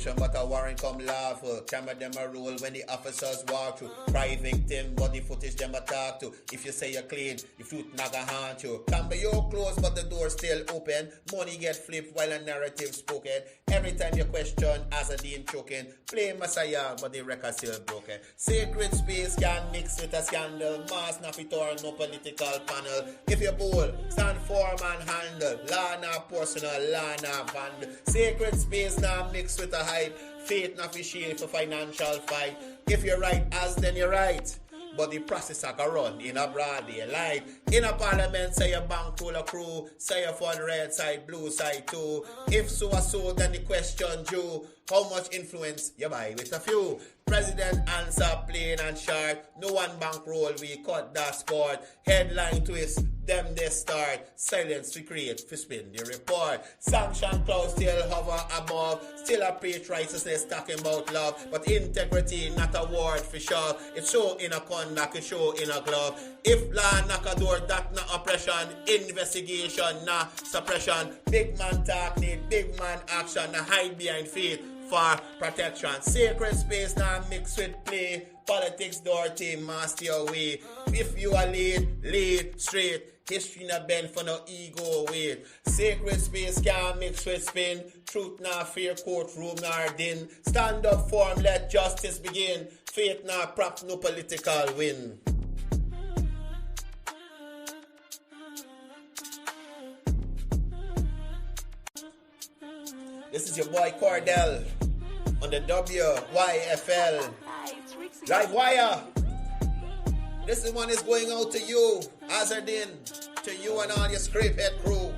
persecution, but a warrant come lawful. Camera them a roll when the officers walk through. Cry victim, body footage them a talk to. If you say you're clean, the fruit naga haunt you. Can be your closed, but the door still open. Money get flipped while a narrative spoken. Every time you question, as a dean choking. Play Messiah, but the record still broken. Sacred space can mix with a scandal. Mass naffy or no political panel. If you're bold, stand firm and handle. Law not personal, law not vandal. Sacred space now mixed with a hype. Faith not fi shield for financial fight. If you're right, as then you're right. But the process I can run in a broad daylight. In a parliament, say your bank full of crew. Say your fund red side, blue side too. If so, then the question due. How much influence you buy with a few? President answer plain and short. No one bankroll, we cut that sport. Headline twist, them they start. Silence we create, for spin the report. Sanction clouds still hover above. Still a preach righteousness talking about love. But integrity not a word for sure. It show in a conduct, it show in a glove. If law knock a door, that not oppression. Investigation, not suppression. Big man talk need big man action. Not hide behind faith for protection. Sacred space now mixed with play. Politics dirty, master your way. If you are lead straight. History not bend for no ego weight. Sacred space can't mix with spin. Truth not fear, courtroom nor din. Stand up firm, let justice begin. Faith not prop, no political win. This is your boy Courdel on the WYFL Livewire. This one is going out to you, Azardin, to you and all your scrape head crew.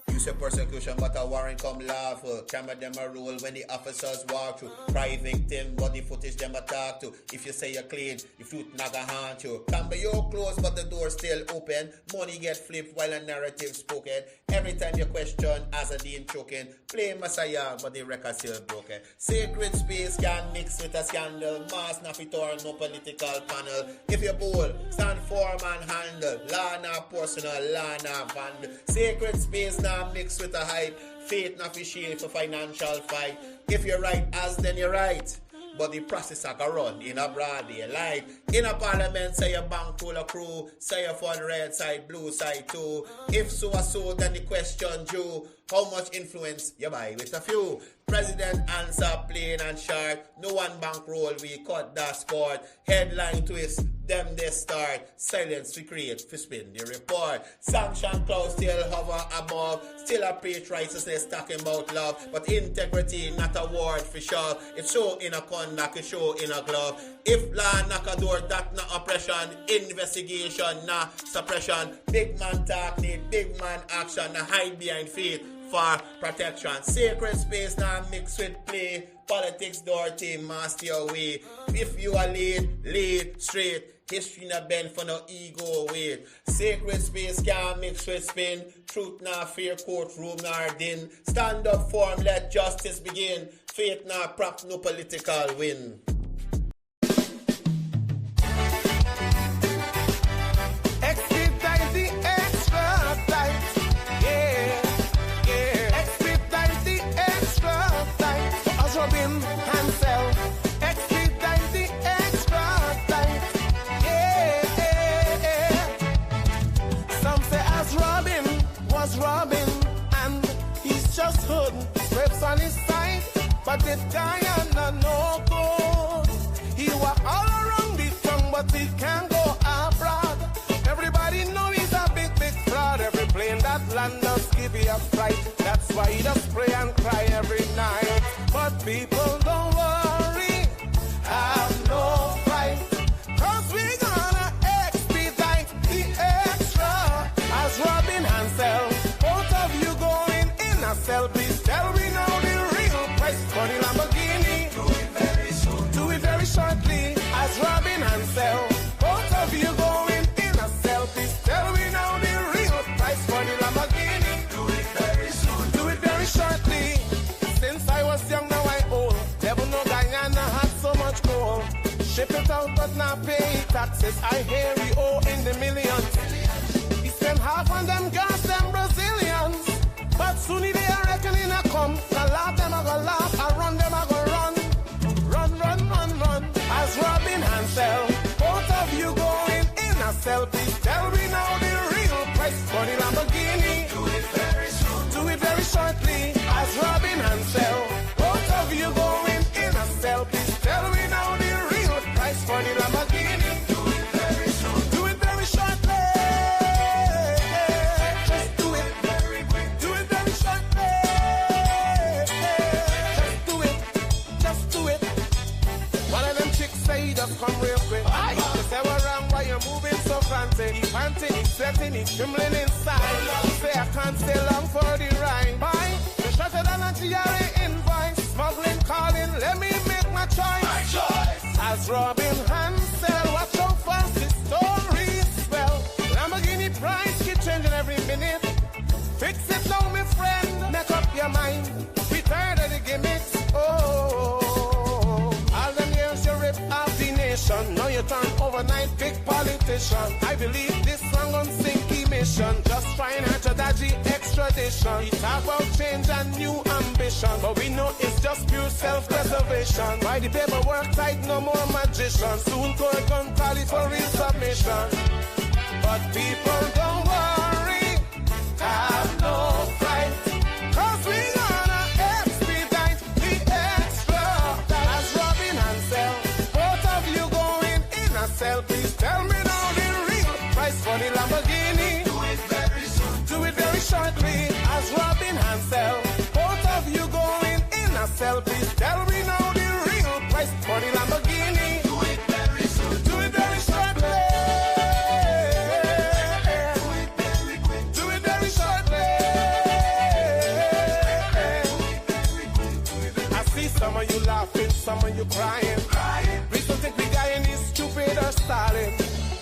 You say persecution, but a warrant come lawful. Camera them a roll when the officers walk through. Cry victim, body footage them a talk to. If you say you're clean, the fruit naga haunt you. Can be your closed, but the door still open. Money get flipped while a narrative spoken. Every time you question, as a dean choking. Play Messiah, but the record still broken. Sacred space can mix with a scandal. Mass naffy or no political panel. If you're bold, stand firm and handle. Law not personal, law not vandal. Sacred space now mixed with a hype. Faith not fi shield for financial fight. If you're right, as then you're right. But the process I can run in a broad daylight. In a parliament, say your bank full of crew. Say your fund red side, blue side too. If so, then the question due. How much influence you buy with a few? President answer plain and short. No one bankroll, we cut that sport. Headline twist, them they start. Silence we create, for spin the report. Sanction clouds still hover above. Still a preach righteousness talking about love. But integrity not a word for sure. It show in a conduct, it show in a glove. If law knock a door, that not oppression. Investigation, not suppression. Big man talk need big man action. Not hide behind faith for protection. Sacred space now mixed with play. Politics dirty, master your way. If you are lead straight. History not bend for no ego weight. Sacred space can't mix with spin. Truth not fear, courtroom nor din. Stand up firm, let justice begin. Faith not prop, no political win. Robbing, and he's just hood, scrapes on his side, but this guy ain't no good. He was all around the tongue, but he can't go abroad. Everybody know he's a big fraud. Every plane that land does give you a fright. That's why he does pray and cry every night. But people don't worry, have no fright, 'cause we gonna expedite the extra as Robin Hansel. Sell, please tell me now the real price for the Lamborghini. Do it very soon. Do it very shortly. As Robin and Sell. Both of you going in a sell, please tell me now the real price for the Lamborghini. Do it very soon. Do it very shortly. Since I was young, now I old. Never know Guyana had so much gold. Ship it out but not pay taxes. I hear we owe in the millions. He spent half on them gas, them Brazilians. But soon they reckon come. Now laugh them, I go laugh. I run them, I go run. Run, run, run, run. As Robin Hansel, both of you going in a cell. Please tell me now the real price for the Lamborghini. Do it very soon. Do it very shortly. As Robin Hansel, both of you going in a cell. Please tell me now the real price for the Lamborghini. Do it very soon. Do it very shortly. Just do it very quick. Do it very shortly. Just do it. Just do it. One of them chicks say just come real quick. You say what wrong, why you moving so fancy? He panting, he sweating, he trembling inside. Say I can't stay long for the ride. Bye. The shorter than a GRA invoice. Smuggling, calling, let me make my choice. My choice. As Robin Hansel, watch how fast the story spell. Lamborghini price keep changing every minute. Fix it now, my friend. Make up your mind. We tired of the gimmicks. Oh. All them years you rip off the nation. Now you turn overnight big politician. I believe this song on Sinky mission. Just trying hard to dodgy extradition. We talk about change and new ambition, but we know it's just pure self-preservation. Why the paperwork tight, no more magician. Soon court gun tally for real submission. But people don't worry, have no fright, 'cause we gonna expedite the extra. As Robin Hansel, both of you going in a cell. Please tell me now the real price for the Lamborghini. Do it very soon. Do it very shortly. As Robin Hansel, both of you going in a cell. Please tell me now the real price for the Lamborghini. Do it very soon. Do it very shortly. Do it very quick. Do it very shortly. I see some of you laughing, some of you crying. Please don't think we Guyanese stupid or stalling.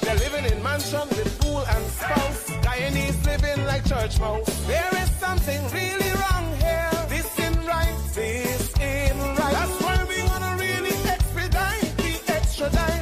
They're living in mansion with pool and spouse. Guyanese living like church mouse. There is something really wrong here. This ain't right. This ain't right. That's why we gonna really expedite the extradite.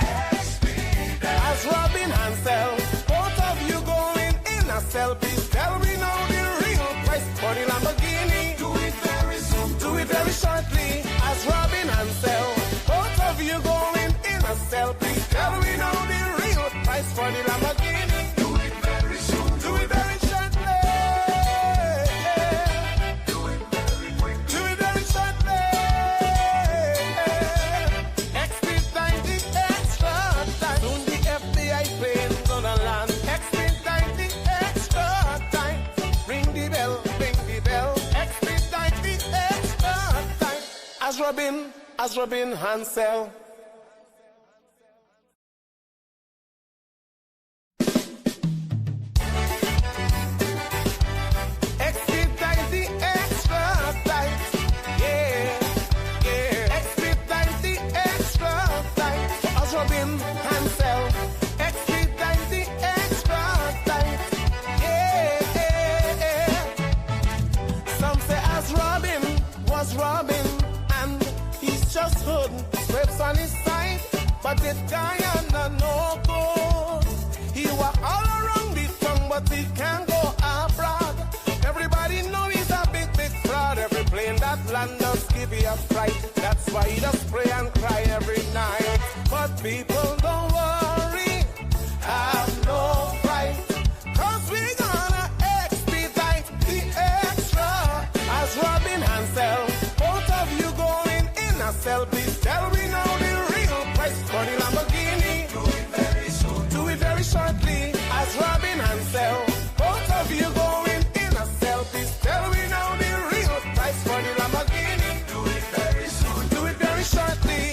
As Robin Hansel, both of you going in a cell. Please tell me now the real price for the Lamborghini. Do it very soon. Do it very shortly. As Robin Hansel, both of you going in a cell. Please tell me now the real price for the Lamborghini. Do it very soon. Do it very shortly. Do it very quick. Do it very shortly. Expedite the extra time. Soon the FBI plane gonna land. Expedite the extra time. Ring the bell, ring the bell. Expedite the extra time. As Robin Hansel. Expedite the extra time. Yeah, yeah. Expedite the extra time. As Robin Hansel. Expedite the extra time. Yeah, yeah. Some say as Robin was Robin, and he's just hood, scrapes on his side. But this guy under no good. He walk all around the tongue, but he can't go abroad. Everybody know he's a big, big fraud. Every plane that land does give you a fright. That's why he does pray and cry every night. But people don't worry, have no fright, 'cause we gonna expedite the extra. As Robin Hansel, both of you going in a cell. Please tell me now the real price for the Lamborghini. Do it very soon. Do it very shortly. As Robin Hansel, both of you going in a cell. Please tell me now the real price for the Lamborghini. Do it very soon. Do it very shortly.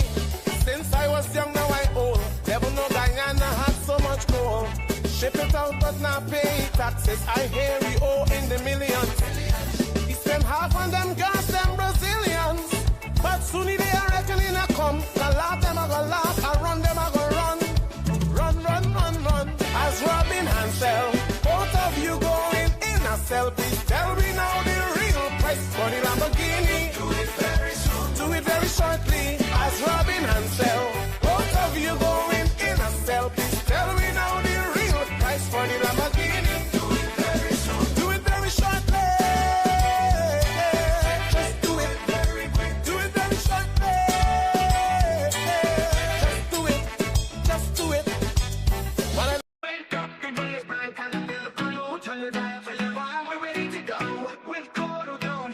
Since I was young, now I old. Never know Guyana had so much gold. Ship it out but not pay taxes. I hear we owe in the millions. He spent half on them girls, them Brazilians. But soon they are reckoning a come. I laugh them, I go laugh. I run them, I go run. Run, run, run, run. As Robin Hansel, both of you going in a cell. Please tell me now the real price for the Lamborghini. Do it very soon. Do it very shortly. As Robin Hansel, both of you going in a cell. Please tell me now the real price for the Lamborghini. Do it very soon. Do it very shortly.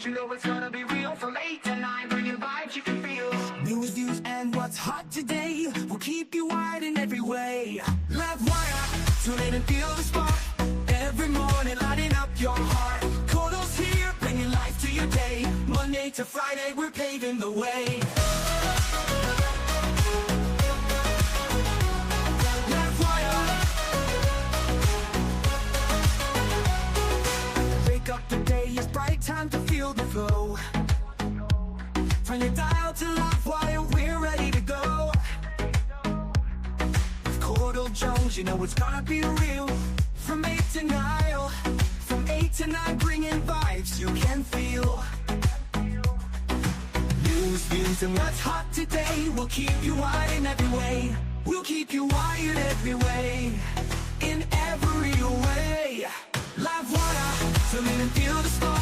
Jones, you know it's gonna be real. From 8 to 9, bringing vibes you can feel. News, views, and what's hot today will keep you wide in every way. Livewire, tune in and feel the spark. Every morning, lighting up your heart. Courdel's here, bringing life to your day. Monday to Friday, we're paving the way. Up the day is bright, time to feel the flow. Turn your dial to Livewire, we're ready to go. With Courdel Jones, you know it's gonna be real. From 8 to 9, from 8 to 9, bringing vibes you can feel. News, views, and what's hot today will keep you wide in every way. We'll keep you wired every way, in every way. Livewire, tune in and feel the spark.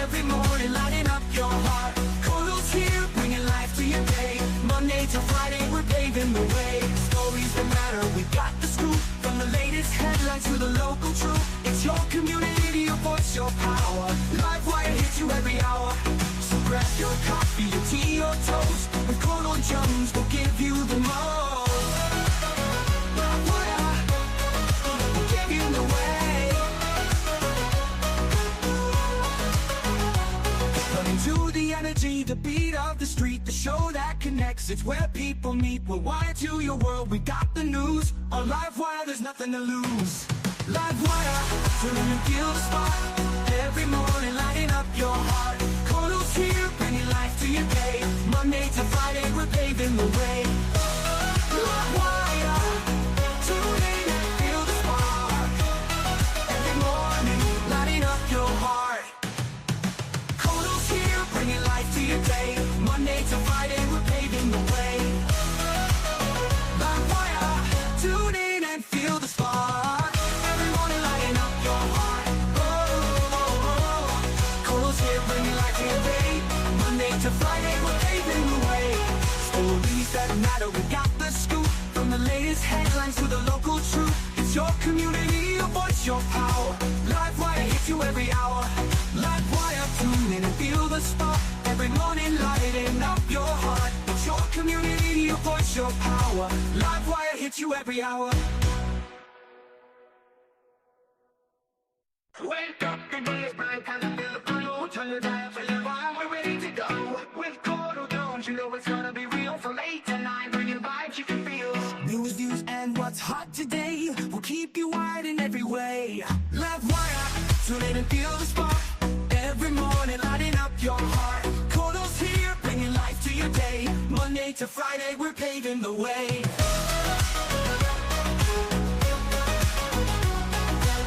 Every morning, lighting up your heart. Courdel's here, bringing life to your day. Monday to Friday, we're paving the way. Stories that matter, we've got the scoop. From the latest headlines to the local truth. It's your community, your voice, your power. Livewire hits you every hour. So grab your coffee, your tea, or toast. With Courdel Jones, we'll give you the most. Livewire, we'll give you the way. To the energy, the beat of the street, the show that connects, it's where people meet. We're wired to your world, we got the news. On Livewire, there's nothing to lose. Livewire, tune in and feel the spark. Every morning, lighting up your heart. Courdel's here, bringing life to your day. Monday to Friday, we're paving the way. Livewire, tune in and feel the spark. Every morning, lighting up your heart. Bringing life to your day. Monday to Friday, we're paving the way. Livewire, tune in and feel the spark. Every morning, lighting up your heart. Courdel's here, bringing life to your day. Monday to Friday, we're paving the way. Stories that matter, we got the scoop. From the latest headlines to the local truth. It's your community, your voice, your power. Livewire hits you every hour. Livewire, tune in and feel the spark. Every morning, lighting up your heart. It's your community, your voice, your power. Livewire hits you every hour. Wake up, the day is bright, time to feel the flow. Turn your dial for Livewire, we're ready to go. With Courdel Jones, you know it's gonna be real. From 8 to 9, bringing vibes you can feel. News, views, and what's hot today will keep you wide in every way. Livewire, tune in and feel the spark. Every morning, lighting up your heart. Courdel's here, bringing life to your day. Monday to Friday, we're paving the way.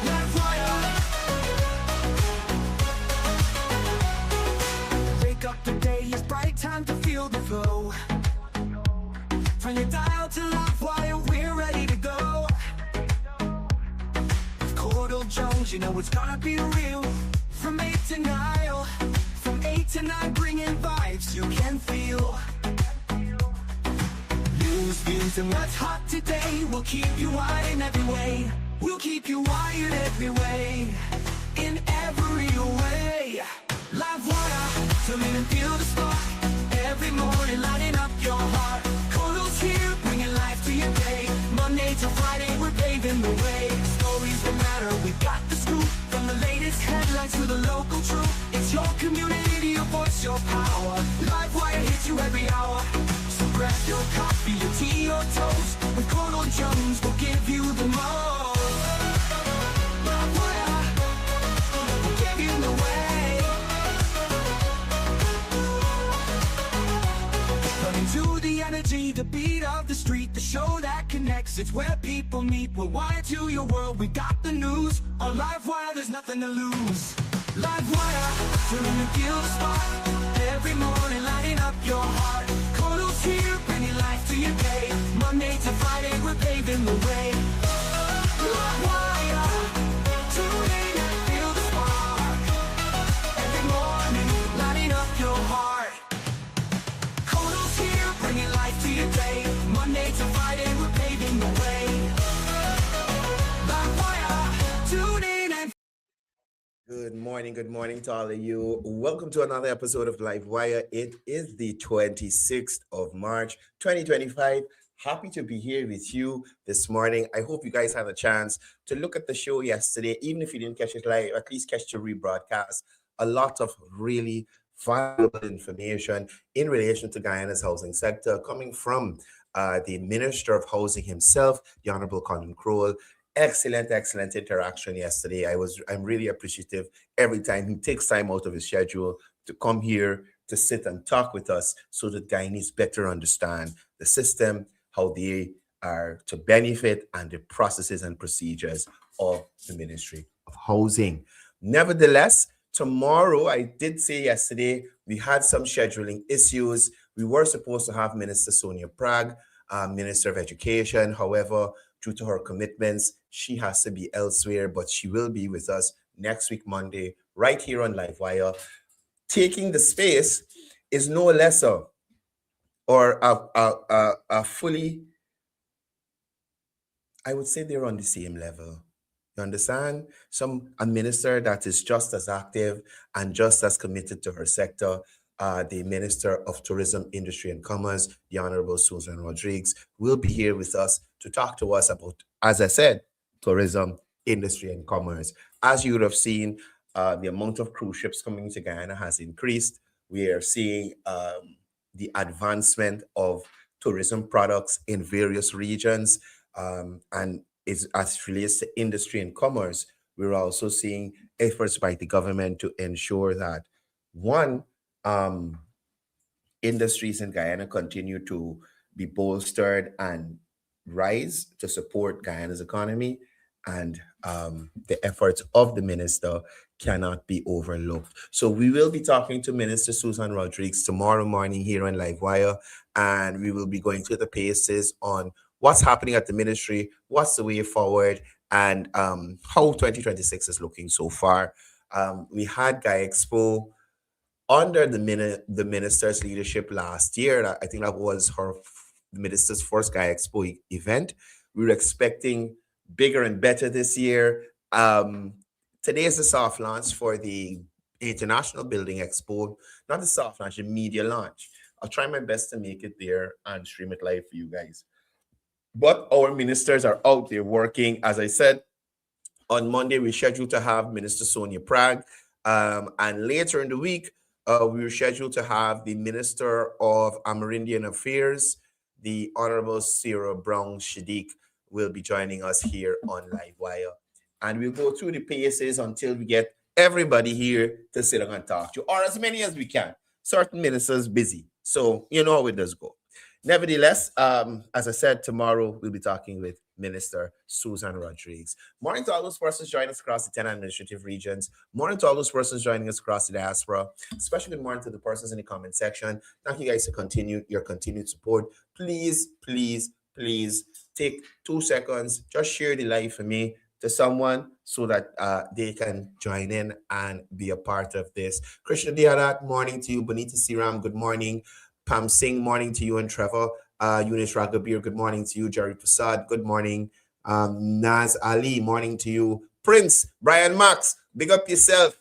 Livewire, wake up, the day is bright, time to feel the flow. Turn your dial to Livewire, we're ready to go. With Courdel Jones, you know it's gonna be real. From 8 to 9, from 8 to 9, bringing vibes you can feel. News, views, and what's hot today will keep you wide in every way. We'll keep you wired every way, in every way. Livewire, tune in and feel the spark. Every morning, lighting up your heart. Courdel's here, bringing life to your day. Monday to Friday, we're paving the way. Stories that matter, we've got the scoop. From the latest headlines to the local truth. It's your community, your voice, your power. Livewire hits you every hour. So grab your coffee, your tea, or toast. With Courdel Jones, we'll give you the most. Livewire, we'll give you the way. Running to the energy, the beat of the street, the show that connects, it's where people meet. We're wired to your world, we got the news. On Livewire, there's nothing to lose. Livewire, tune in and feel the spark. Every morning, lighting up your heart. Courdel's here, bringing life to your day. Monday to Friday, we're paving the way. Livewire, tune in and feel the spark. Every morning, lighting up your heart. Courdel's here, bringing life to your day. Monday to Friday, we're paving the way. Livewire, tune in and Good morning to all of you. Welcome to another episode of Livewire. It is the 26th of March, 2025. Happy to be here with you this morning. I hope you guys had a chance to look at the show yesterday. Even if you didn't catch it live, at least catch the rebroadcast. A lot of really valuable information in relation to Guyana's housing sector coming from the Minister of Housing himself, the Honorable Courdel Jones. Excellent interaction yesterday. I'm really appreciative every time he takes time out of his schedule to come here to sit and talk with us so that Guyanese better understand the system, how they are to benefit, and the processes and procedures of the Ministry of Housing. Nevertheless, tomorrow, I did say yesterday, we had some scheduling issues. We were supposed to have Minister Sonia Prague, Minister of Education. However, due to her commitments, she has to be elsewhere, but she will be with us next week, Monday, right here on Livewire. Taking the space is no lesser or a fully, I would say they're on the same level. You understand? A minister that is just as active and just as committed to her sector, the Minister of Tourism, Industry and Commerce, the Honorable Susan Rodriguez, will be here with us to talk to us about, as I said, tourism, industry and commerce. As you would have seen, the amount of cruise ships coming to Guyana has increased. We are seeing the advancement of tourism products in various regions, and as it relates to industry and commerce, we're also seeing efforts by the government to ensure that, one, industries in Guyana continue to be bolstered and rise to support Guyana's economy, and the efforts of the minister cannot be overlooked. So we will be talking to Minister Susan Rodriguez tomorrow morning here on Livewire, and we will be going through the paces on what's happening at the ministry, what's the way forward, and how 2026 is looking so far. We had Guy Expo under the minister's leadership last year. I think that was the minister's first Guy Expo event. We were expecting bigger and better this year. Today is the soft launch for the International Building Expo, not the soft launch, the media launch. I'll try my best to make it there and stream it live for you guys. But our ministers are out there working. As I said, on Monday, we're scheduled to have Minister Sonia Prague. And later in the week, we were scheduled to have the Minister of Amerindian Affairs, the Honorable Sarah Brown Shadiq, will be joining us here on Livewire. And we'll go through the paces until we get everybody here to sit down and talk to, or as many as we can. Certain ministers busy, so you know how it does go. Nevertheless, as I said, tomorrow we'll be talking with Minister Susan Rodriguez. Morning to all those persons joining us across the 10 administrative regions. Morning to all those persons joining us across the diaspora. Especially good morning to the persons in the comment section. Thank you guys for your continued support. Please take 2 seconds. Just share the live for me to someone so that they can join in and be a part of this. Krishna Diarat, morning to you. Bonita Siram, good morning. Pam Singh, morning to you and Trevor. Eunice Ragabir, good morning to you. Jerry Prasad, good morning. Naz Ali, morning to you. Prince, Brian Max, big up yourself.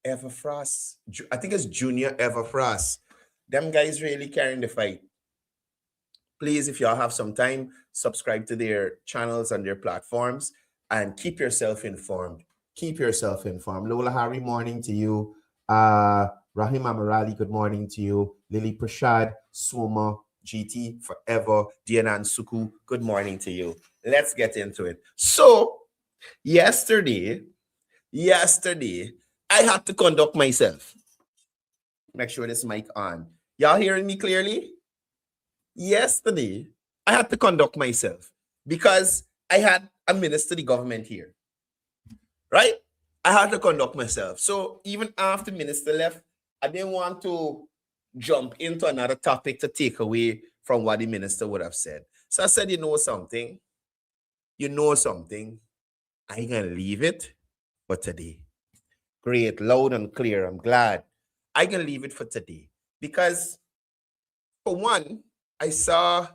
Everfrost, I think it's Junior Everfrost. Them guys really carrying the fight. Please, if y'all have some time, subscribe to their channels and their platforms and keep yourself informed. Lola Hari, morning to you. Rahim Amarali, good morning to you. Lily Prashad, Swoma, GT, Forever, Diana and Suku, good morning to you. Let's get into it. So, yesterday, I had to conduct myself. Make sure this mic on. Y'all hearing me clearly? Yesterday, I had to conduct myself because I had a minister of the government here, right? I had to conduct myself. So even after the minister left, I didn't want to jump into another topic to take away from what the minister would have said. So I said, you know something? I ain't going to leave it for today. Great, loud and clear. I'm glad. I can leave it for today because, for one, I saw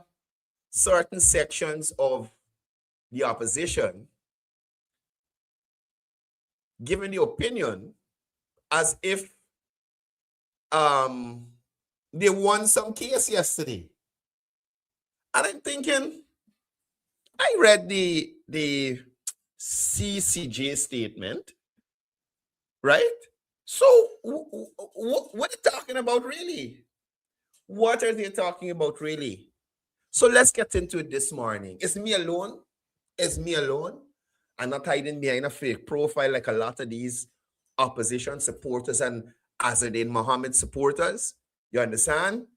certain sections of the opposition giving the opinion as if they won some case yesterday. And I'm thinking, I read the CCJ statement, right? So what are they talking about really? What are they talking about really? So let's get into it this morning. It's me alone. It's me alone. I'm not hiding behind a fake profile like a lot of these opposition supporters and Azadin Mohammed supporters. You understand?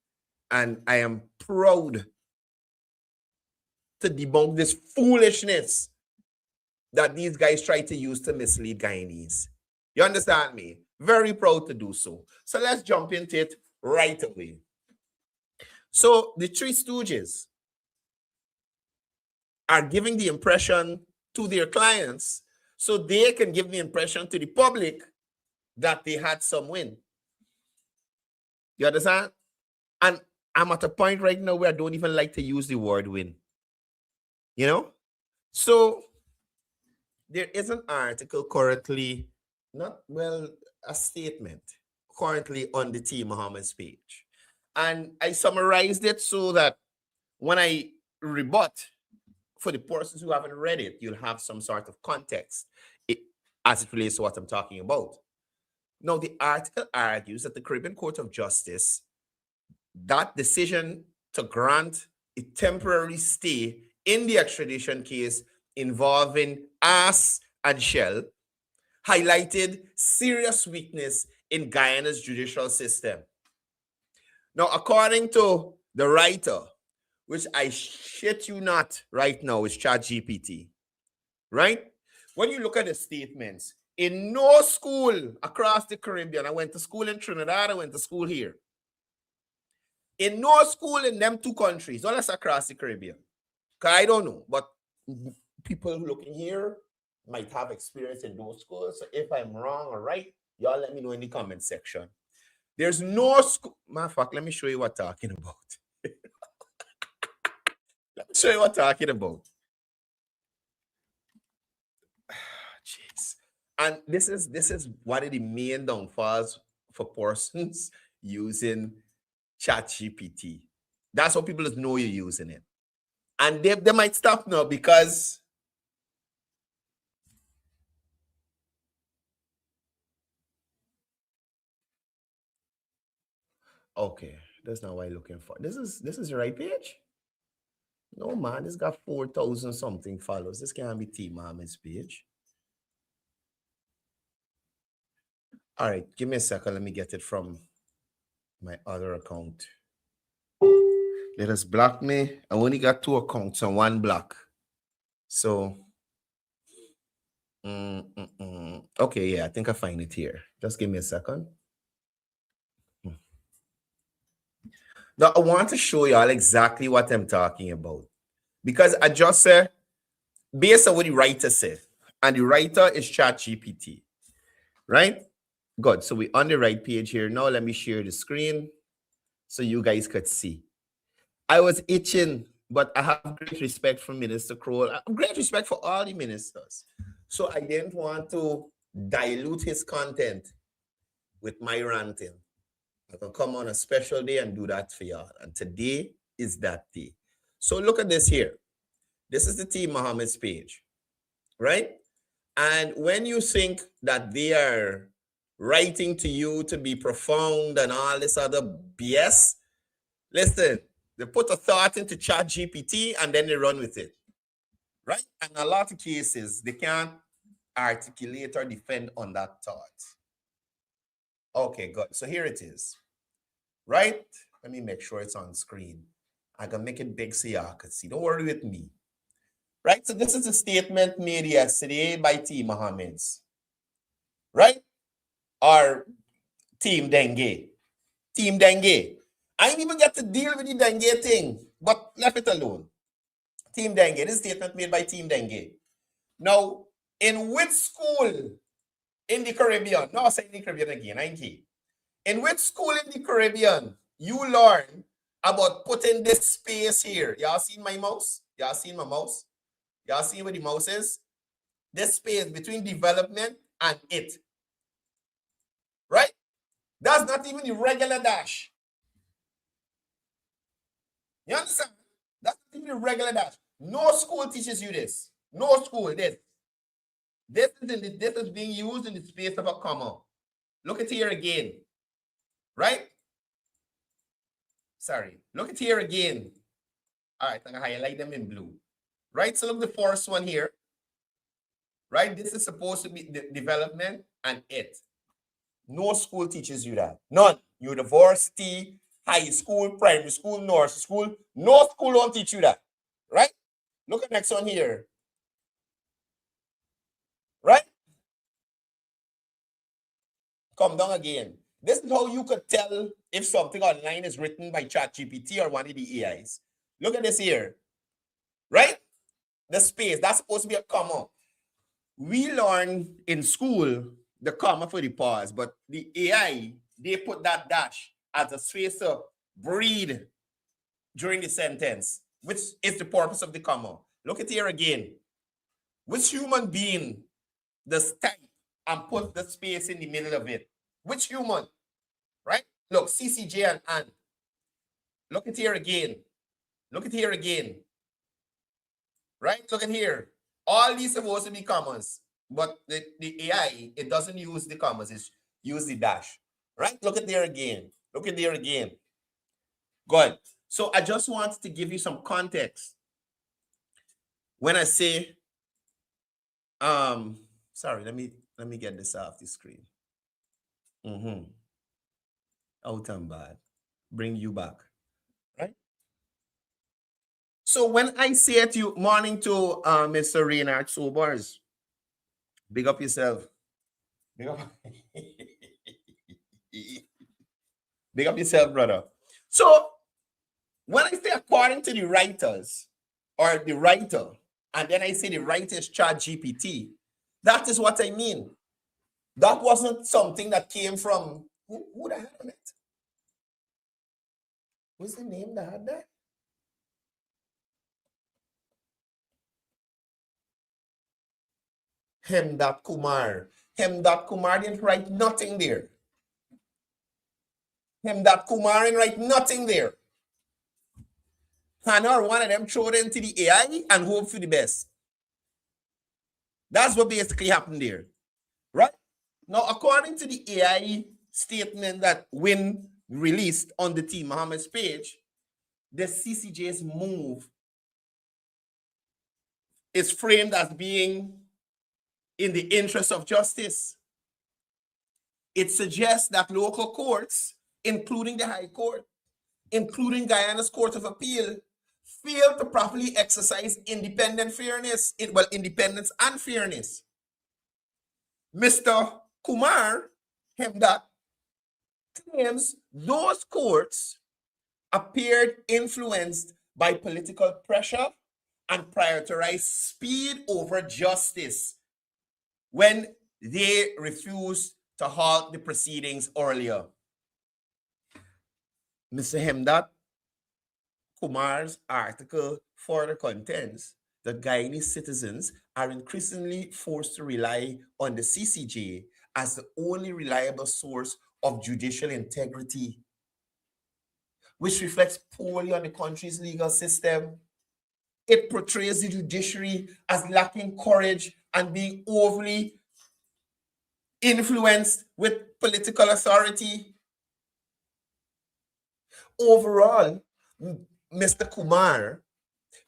And I am proud to debunk this foolishness that these guys try to use to mislead Guyanese. You understand me? Very proud to do so. So let's jump into it right away. So the Three Stooges are giving the impression to their clients so they can give the impression to the public that they had some win. You understand? And I'm at a point right now where I don't even like to use the word win. You know? So there is an article currently, a statement currently on the T. Muhammad's page. And I summarized it so that when I rebut, for the persons who haven't read it, you'll have some sort of context as it relates to what I'm talking about. Now, the article argues that the Caribbean Court of Justice, that decision to grant a temporary stay in the extradition case involving Ass and Shell, highlighted serious weakness in Guyana's judicial system. Now, according to the writer, which I shit you not right now, is ChatGPT, right? When you look at the statements, in no school across the Caribbean, I went to school in Trinidad, I went to school here. In no school in them two countries, all that's across the Caribbean. I don't know, but people looking here might have experience in those schools. So if I'm wrong or right, y'all let me know in the comment section. There's no school. Matter of fact, let me show you what I'm talking about. Let me show you what I'm talking about. Jeez. And this is one of the main downfalls for persons using ChatGPT. That's how people know you're using it. And they might stop now because okay, that's not what I'm looking for. This is the right page? No, man, this got 4,000 something followers. This can't be T Mohammed's page. All right, give me a second. Let me get it from my other account. Let us block me. I only got 2 accounts and 1 block. So, okay, yeah, I think I find it here. Just give me a second. Now, I want to show y'all exactly what I'm talking about. Because I just said, based on what the writer said, and the writer is ChatGPT, right? Good. So we're on the right page here. Now let me share the screen so you guys could see. I was itching, but I have great respect for Minister Kroll. I have great respect for all the ministers. So I didn't want to dilute his content with my ranting. I can come on a special day and do that for y'all. And today is that day. So look at this here. This is the T. Muhammad's page, right? And when you think that they are writing to you to be profound and all this other BS, listen, they put a thought into ChatGPT and then they run with it, right? And a lot of cases, they can't articulate or defend on that thought. Okay, good. So here it is, right? Let me make sure it's on screen. I can make it big so y'all can see. Don't worry with me. Right? So this is a statement made yesterday by T. Mohammed's, right? Or Team Dengue. Team Dengue. I didn't even get to deal with the Dengue thing, but left it alone. Team Dengue. This is a statement made by Team Dengue. Now, in which school in the Caribbean, no, I say in the Caribbean again, I ain't key. In which school in the Caribbean you learn about putting this space here? Y'all seen my mouse? Y'all seen my mouse? Y'all see where the mouse is? This space between development and it. Right? That's not even the regular dash. You understand? That's not even the regular dash. No school teaches you this. No school. This is being used in the space of a comma. Look at here again. Right? Sorry. Look at here again. All right, I'm going to highlight them in blue. Right? So look at the first one here. Right? This is supposed to be the development and it. No school teaches you that. None. University, high school, primary school, nursery school. No school won't teach you that. Right? Look at the next one here. Right? Come down again. This is how you could tell if something online is written by ChatGPT or one of the AIs. Look at this here. Right? The space. That's supposed to be a comma. We learn in school the comma for the pause, but the AI, they put that dash as a space to breathe during the sentence, which is the purpose of the comma. Look at here again. Which human being does type and put the space in the middle of it? Which human? Right? Look, CCJ and Ant. Look at here again. Look at here again. Right? Look at here. All these are supposed to be commas, but the AI, it doesn't use the commas, it uses the dash. Right? Look at there again. Look at there again. Good. So I just want to give you some context. When I say, sorry, let me get this off the screen. Out and bad. Bring you back. Right? So when I say to you, morning to Mr. Reynard Sobers, big up yourself. Big up. Big up yourself, brother. So when I say according to the writers or the writer, and then I say the writer is ChatGPT, that is what I mean. That wasn't something that came from, who the hell on it? What's the name that had that? Hemdat Kumar. Hemdat Kumar didn't write nothing there. Hemdat Kumar didn't write nothing there. Hannah or one of them throw it into the AI and hope for the best. That's what basically happened there. Right? Now, according to the AI statement that Win released on the T. Muhammad's page, the CCJ's move is framed as being in the interest of justice. It suggests that local courts, including the High Court, including Guyana's Court of Appeal, failed to properly exercise independence and fairness. Mr. Kumar Hemdat claims those courts appeared influenced by political pressure and prioritized speed over justice when they refused to halt the proceedings earlier. Mr. Hemdat Kumar's article further contends that Guyanese citizens are increasingly forced to rely on the CCJ as the only reliable source of judicial integrity, which reflects poorly on the country's legal system. It portrays the judiciary as lacking courage and being overly influenced with political authority. Overall, Mr. Kumar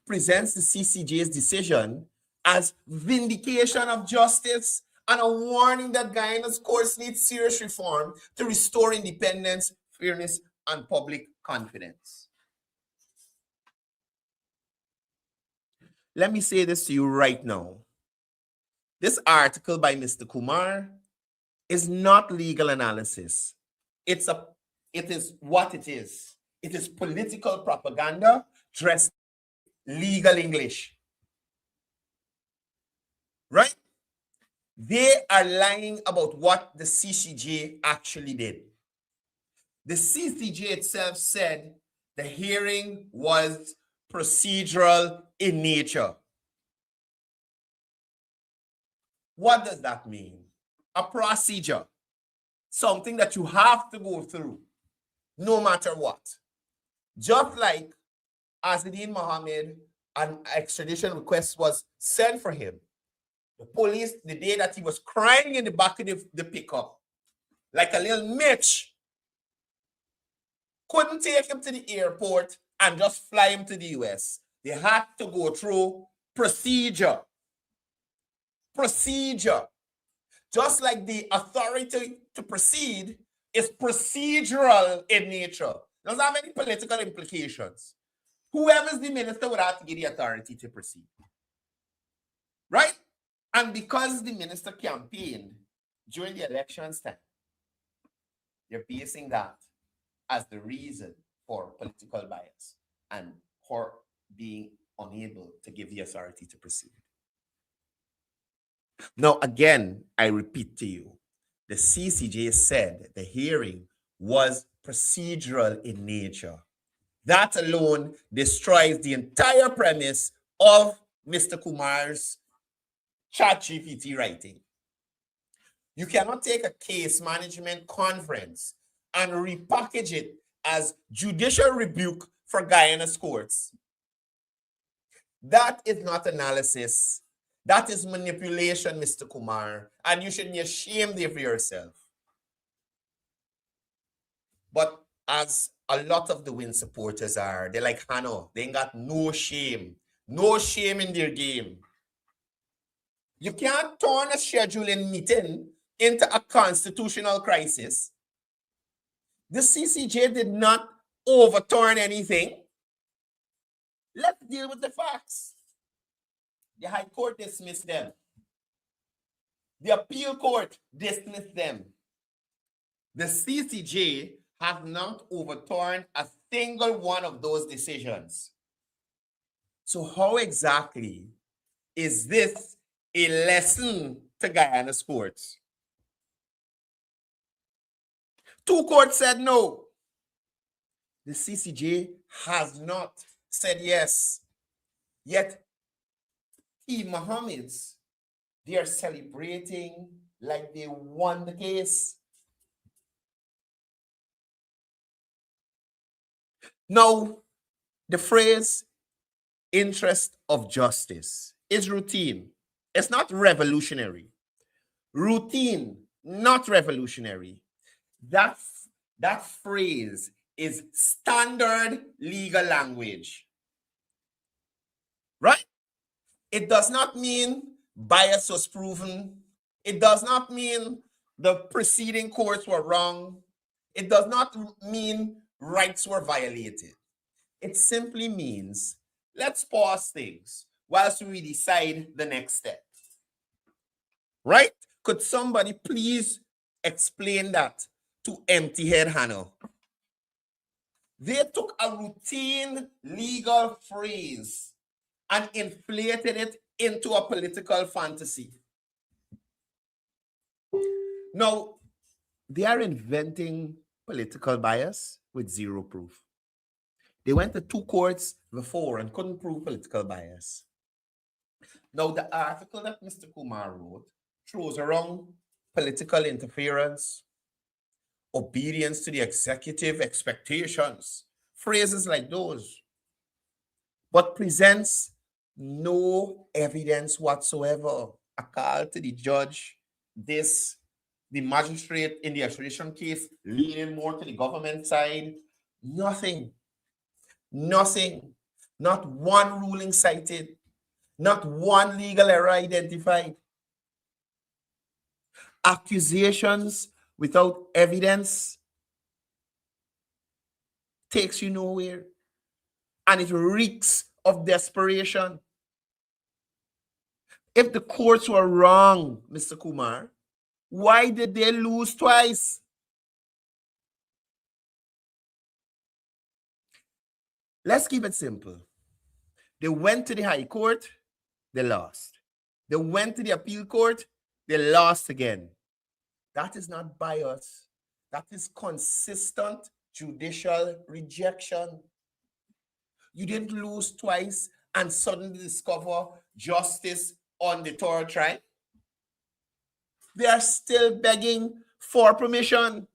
presents the CCJ's decision as vindication of justice and a warning that Guyana's courts need serious reform to restore independence, fairness, and public confidence. Let me say this to you right now. This article by Mr. Kumar is not legal analysis. It is what it is. It is political propaganda dressed legal English. Right? They are lying about what the CCJ actually did. The CCJ itself said the hearing was procedural in nature. What does that mean? a procedure, something that you have to go through, no matter what. Just like Azadeen Mohammed, an extradition request was sent for him. The police, the day that he was crying in the back of the pickup, like a little Mitch, couldn't take him to the airport and just fly him to the US. They had to go through procedure. Procedure. Just like the authority to proceed is procedural in nature. Doesn't have any political implications. Whoever's the minister would have to get the authority to proceed. Right? And because the minister campaigned during the elections time, they're basing that as the reason for political bias and her being unable to give the authority to proceed. Now, again, I repeat to you, the CCJ said the hearing was procedural in nature. That alone destroys the entire premise of Mr. Kumar's ChatGPT writing. You cannot take a case management conference and repackage it as judicial rebuke for Guyana's courts. That is not analysis. That is manipulation, Mr. Kumar, and you should be ashamed of yourself. But as a lot of the Win supporters are, they're like, Hano, they ain't got no shame. No shame in their game. You can't turn a scheduling meeting into a constitutional crisis. The CCJ did not overturn anything. Let's deal with the facts. The High Court dismissed them. The Appeal Court dismissed them. The CCJ have not overturned a single one of those decisions. So how exactly is this a lesson to Guyana's courts? Two courts said no. The CCJ has not said yes. Yet, Team Mohammeds, they are celebrating like they won the case. Now, the phrase interest of justice is routine. It's not revolutionary. Routine, not revolutionary. That phrase is standard legal language. Right? It does not mean bias was proven. It does not mean the preceding courts were wrong. It does not mean rights were violated. It simply means let's pause things whilst we decide the next step. Right? Could somebody please explain that to Empty Head Hannah? They took a routine legal phrase and inflated it into a political fantasy. Now, they are inventing political bias with zero proof. They went to two courts before and couldn't prove political bias. Now, the article that Mr. Kumar wrote throws around political interference, obedience to the executive expectations, phrases like those, but presents no evidence whatsoever. A call to the judge, the magistrate in the extradition case leaning more to the government side, nothing. Not one ruling cited, not one legal error identified. Accusations without evidence takes you nowhere, and it reeks of desperation. If the courts were wrong, Mr. Kumar, why did they lose twice? Let's keep it simple. They went to the High Court, they lost. They went to the Appeal Court, they lost again. That is not bias. That is consistent judicial rejection. You didn't lose twice and suddenly discover justice on the third try. They are still begging for permission.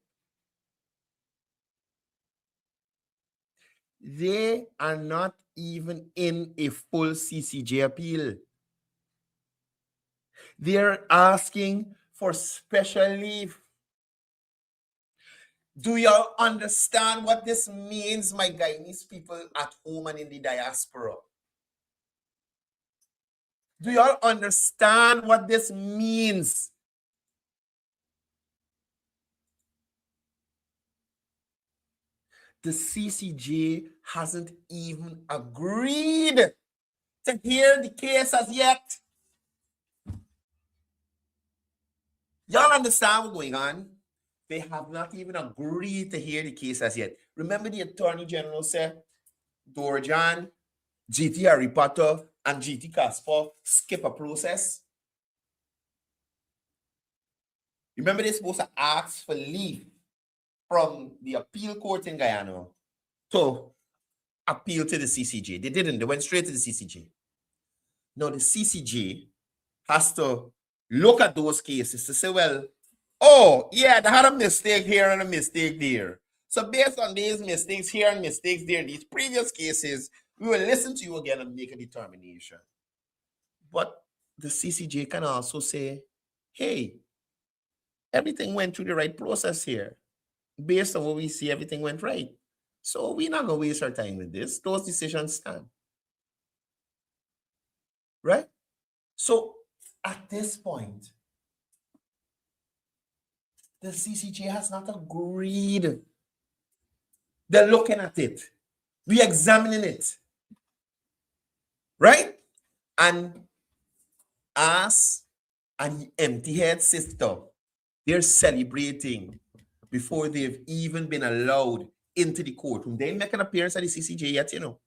They are not even in a full CCJ appeal. They're asking for special leave. Do y'all understand what this means, my Guyanese people at home and in the diaspora? Do y'all understand what this means? The CCJ hasn't even agreed to hear the case as yet. Y'all understand what's going on? They have not even agreed to hear the case as yet. Remember the Attorney General said, Dorjan, GT Harry Potter, and GT Casper skip a process? Remember they're supposed to ask for leave from the appeal court in Guyana to appeal to the CCJ. They didn't. They went straight to the CCJ. Now the CCJ has to look at those cases to say, well, oh, yeah, they had a mistake here and a mistake there. So based on these mistakes here and mistakes there, these previous cases, we will listen to you again and make a determination. But the CCJ can also say, hey, everything went through the right process here. Based on what we see, everything went right. So we're not going to waste our time with this. Those decisions stand. Right? So at this point, the CCJ has not agreed. They're looking at it. We're examining it. Right? And as an empty-head sister, they're celebrating before they've even been allowed into the courtroom. They ain't make an appearance at the CCJ yet, you know.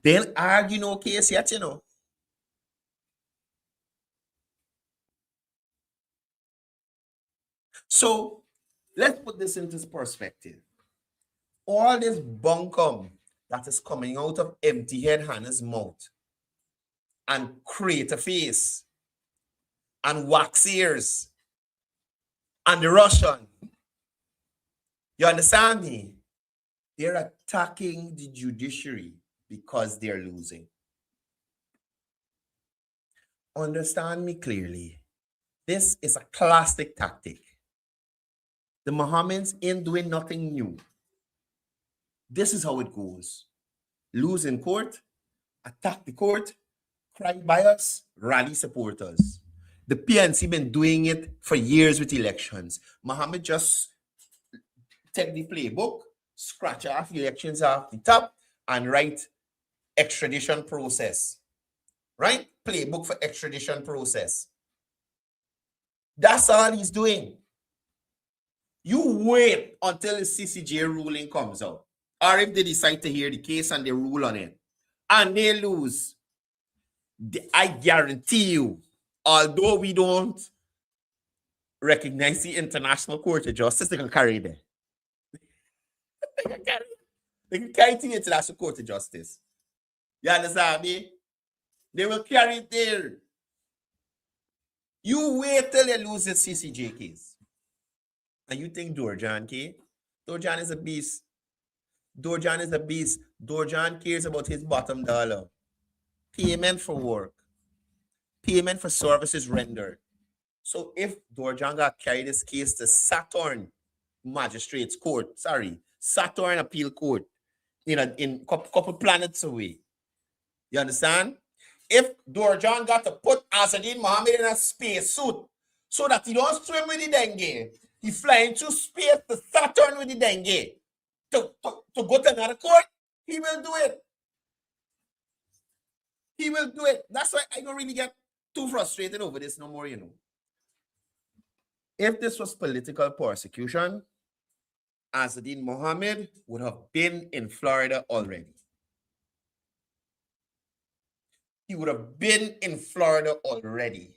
They ain't argue no case yet, you know. So let's put this into perspective. All this bunkum that is coming out of empty-head Hannah's mouth and create a face and wax ears and the Russian. You understand me? They're attacking the judiciary because they're losing. Understand me clearly. This is a classic tactic. The Mohammedans ain't doing nothing new. This is how it goes. Lose in court, attack the court, cry bias, rally supporters. The PNC been doing it for years with elections. Mohammed just take the playbook, scratch off elections off the top, and write extradition process. Right? Playbook for extradition process. That's all he's doing. You wait until the CCJ ruling comes out. Or if they decide to hear the case and they rule on it, and they lose, I guarantee you, although we don't recognize the International Court of Justice, they can carry it there. They can carry it to the International Court of Justice. You understand me? They will carry it there. You wait till they lose the CCJ case. And you think Dorjan, okay? Dorjan is a beast. Dorjan is a beast. Dorjan cares about his bottom dollar. Payment for work. Payment for services rendered. So if Dorjan got carried this case to Saturn Magistrates Court, Saturn Appeal Court, in a couple planets away. You understand? If Dorjan got to put Asadin Mohammed in a space suit so that he don't swim with the dengue, he fly into space to Saturn with the dengue to go to another court, he will do it. He will do it. That's why I don't really get too frustrated over this no more, you know. If this was political persecution, Asadin Mohammed would have been in Florida already. He would have been in Florida already.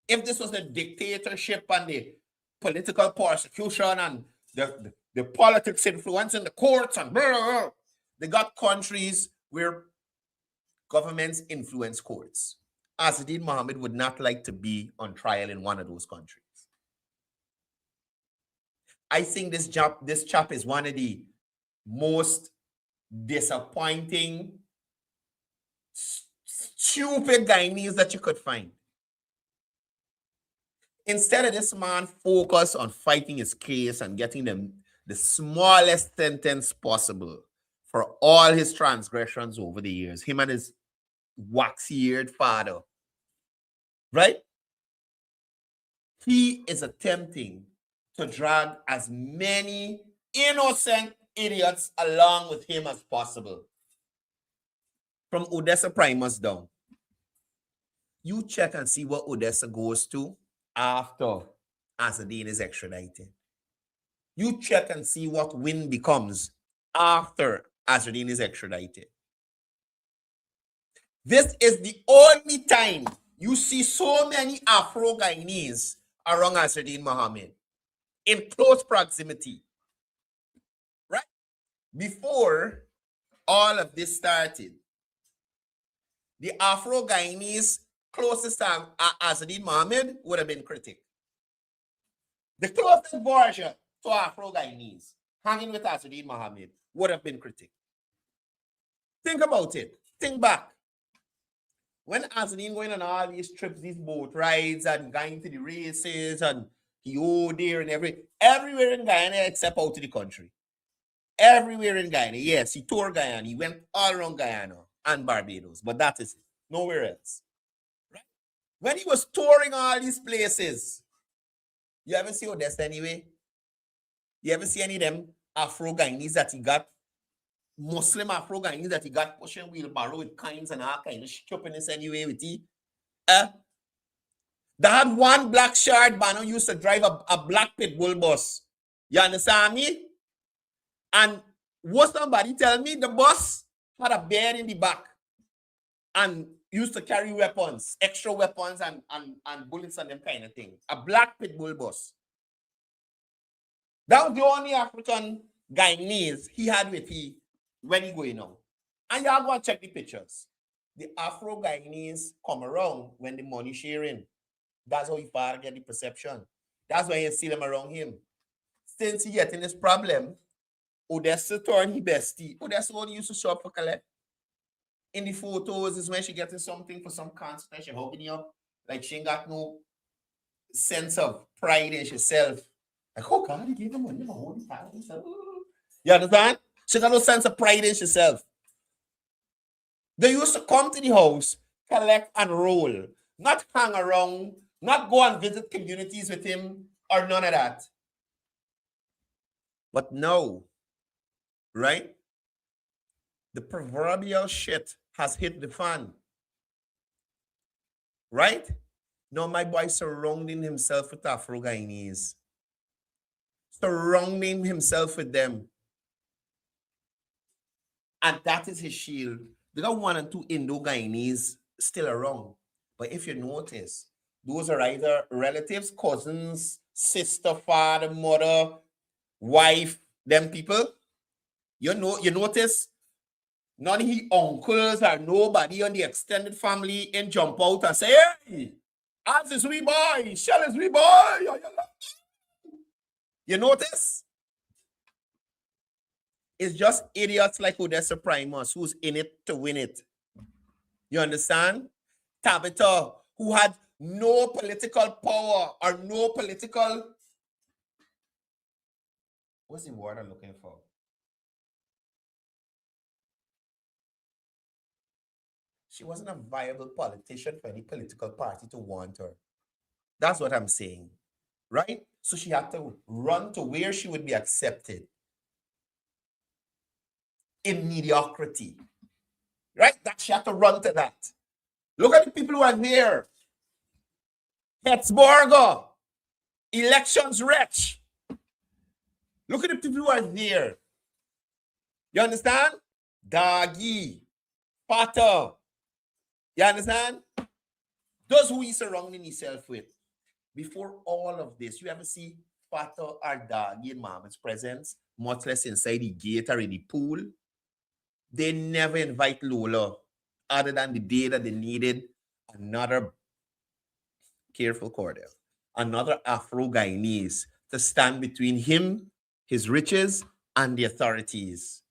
If this was a dictatorship and the political persecution and the politics influence in the courts and blah, blah, blah, they got countries where governments influence courts. Azadin Mohammed would not like to be on trial in one of those countries. I think this chap is one of the most disappointing, stupid Guyanese that you could find. Instead of this man focus on fighting his case and getting the smallest sentence possible for all his transgressions over the years, him and his waxy-eared father, right? He is attempting to drag as many innocent idiots along with him as possible. From Odessa Primus down. You check and see what Odessa goes to after Azadin is extradited. You check and see what Win becomes after Azadin is extradited. This is the only time you see so many Afro-Guyanese around Azadin Mohammed in close proximity. Right? Before all of this started, the Afro-Guyanese closest to Azadin Mohammed would have been critic. The closest version to Afro-Guyanese hanging with Azadin Mohammed would have been critic. Think about it. Think back. When Azadin going on all these trips, these boat rides and going to the races and he there and everywhere in Guyana except out of the country. Everywhere in Guyana. Yes, he toured Guyana. He went all around Guyana and Barbados, but that is it. Nowhere else. Right? When he was touring all these places, you ever see Odessa anyway? You ever see any of them Afro-Guyanese that he got, Muslim Afro-Guyanese that he got pushing wheelbarrow with kinds and all kind of stupidness anyway with he? They had one black shard man who used to drive a black pit bull bus. You understand me? And what somebody tell me, the bus had a bear in the back and used to carry weapons, extra weapons and bullets and them kind of thing. A black pit bull bus. That was the only African Guyanese he had with him when he going on. And y'all go and check the pictures. The Afro-Guyanese come around when the money sharing. That's how he father get the perception. That's why he see them around him. Since he getting this problem, Odessa turn his bestie. Odessa only used to show up for collect. In the photos is when she getting something for some concert and she hugging you up. Like she ain't got no sense of pride in herself. Like, oh God, he gave her money. You understand? She got no sense of pride in herself. They used to come to the house, collect and roll. Not hang around, not go and visit communities with him or none of that. But no, right? The proverbial shit has hit the fan. Right? Now my boy surrounding himself with Afro-Guyanese. Surrounding himself with them. And that is his shield. They got 1 and 2 Indo-Guyanese still around. But if you notice, those are either relatives, cousins, sister, father, mother, wife, them people. You notice none of his uncles or nobody on the extended family in jump out and say, hey, as is we boy, shell is we boy. You notice? It's just idiots like Odessa Primus who's in it to win it. You understand? Tabitha, who had no political power or no political... What's the word I'm looking for? She wasn't a viable politician for any political party to want her. That's what I'm saying. Right? So she had to run to where she would be accepted. In mediocrity. Right? That she had to run to that. Look at the people who are there. Hetzberger. Elections wretch. Look at the people who are there. You understand? Dagi. Potter. You understand? Those who he's surrounding himself with. Before all of this, you ever see Potter or Dagi in Mohammed's presence, much less inside the gate or in the pool? They never invite Lola other than the day that they needed another, careful Courdel, another Afro-Guyanese to stand between him, his riches, and the authorities.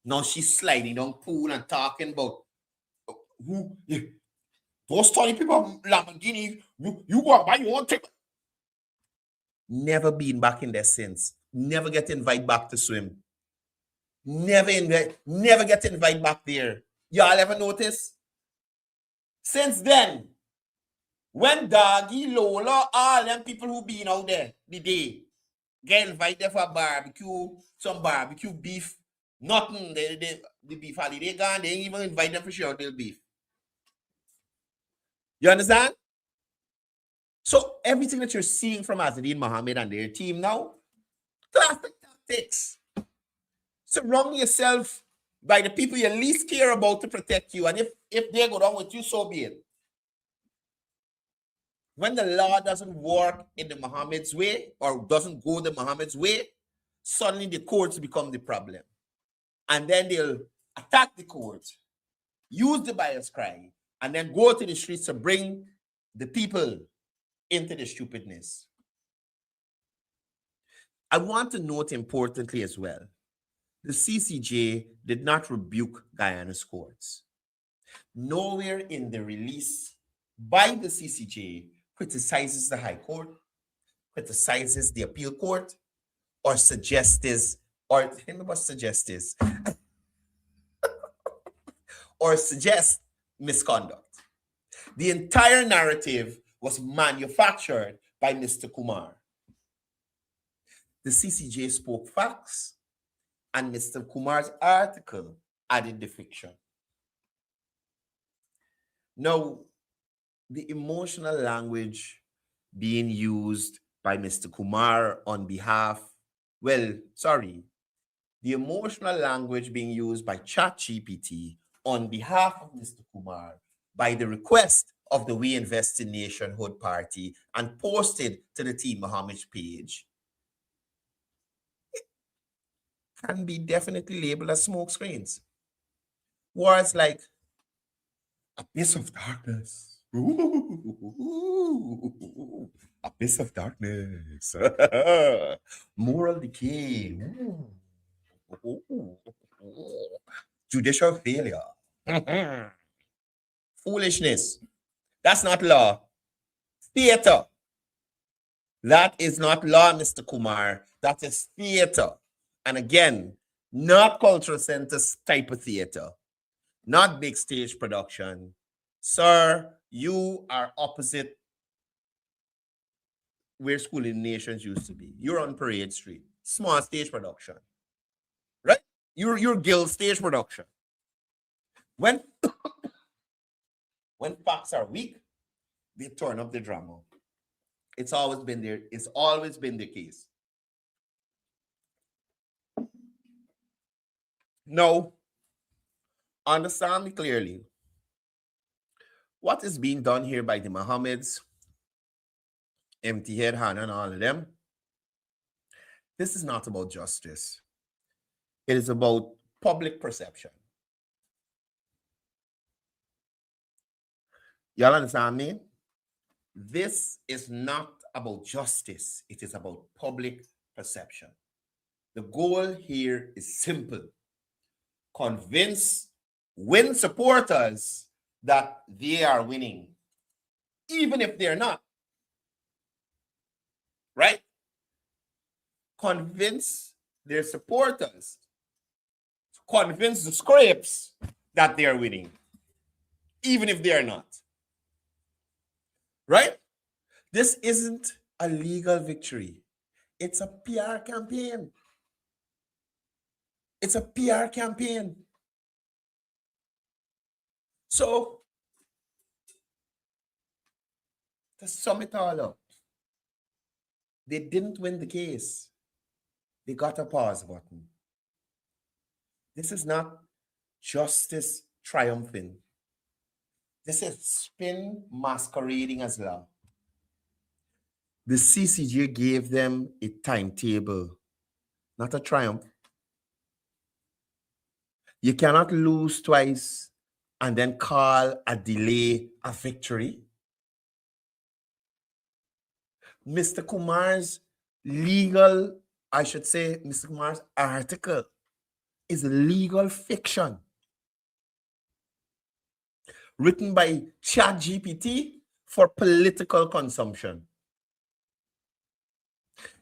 Now she's sliding down pool and talking about who those 20 people Lamborghini, you go and buy your own ticket. Never been back in there since. Never get invited back to swim. Never get invited back there. Y'all ever notice? Since then, when Doggy, Lola, all them people who been out there the day get invited for a barbecue, some barbecue beef, nothing. The beef holiday gone, they ain't even invite them for sure they'll beef. You understand? So everything that you're seeing from Azadeen Mohammed and their team now, classic tactics. Surround yourself by the people you least care about to protect you. And if they go down with you, so be it. When the law doesn't work in the Muhammad's way or doesn't go the Muhammad's way, suddenly the courts become the problem. And then they'll attack the courts, use the bias cry, and then go to the streets to bring the people into the stupidness. I want to note importantly as well, the CCJ did not rebuke Guyana's courts. Nowhere in the release by the CCJ criticizes the High Court, criticizes the Appeal Court, or suggests, or or suggests misconduct. The entire narrative was manufactured by Mr. Kumar. The CCJ spoke facts, and Mr. Kumar's article added the fiction. Now, the emotional language being used by Mr. Kumar on behalf, the emotional language being used by ChatGPT on behalf of Mr. Kumar by the request of the We Invest in Nationhood Party and posted to the Team Muhammad's page can be definitely labeled as smoke screens. Words like abyss of darkness. Ooh, abyss of darkness. Moral decay. Judicial failure. Foolishness. That's not law. Theater. That is not law, Mr. Kumar. That is theater. And again, not cultural centers type of theater, not big stage production. Sir, you are opposite where School in Nations used to be. You're on Parade Street, small stage production, right? You're guild stage production. When when facts are weak, they turn up the drama. It's always been there. It's always been the case. No, understand me clearly. What is being done here by the Mohammeds, Empty Head Hannah, and all of them, this is not about justice. It is about public perception. Y'all understand me? This is not about justice. It is about public perception. The goal here is simple. Win supporters that they are winning, even if they're not. Right? Convince their supporters, convince the scrapes that they are winning, even if they are not. Right? This isn't a legal victory. It's a PR campaign. It's a PR campaign. So, to sum it all up, they didn't win the case. They got a pause button. This is not justice triumphing. This is spin masquerading as law. The CCJ gave them a timetable, not a triumph. You cannot lose twice and then call a delay a victory? Mr. Kumar's legal, I should say, Mr. Kumar's article is legal fiction written by ChatGPT for political consumption.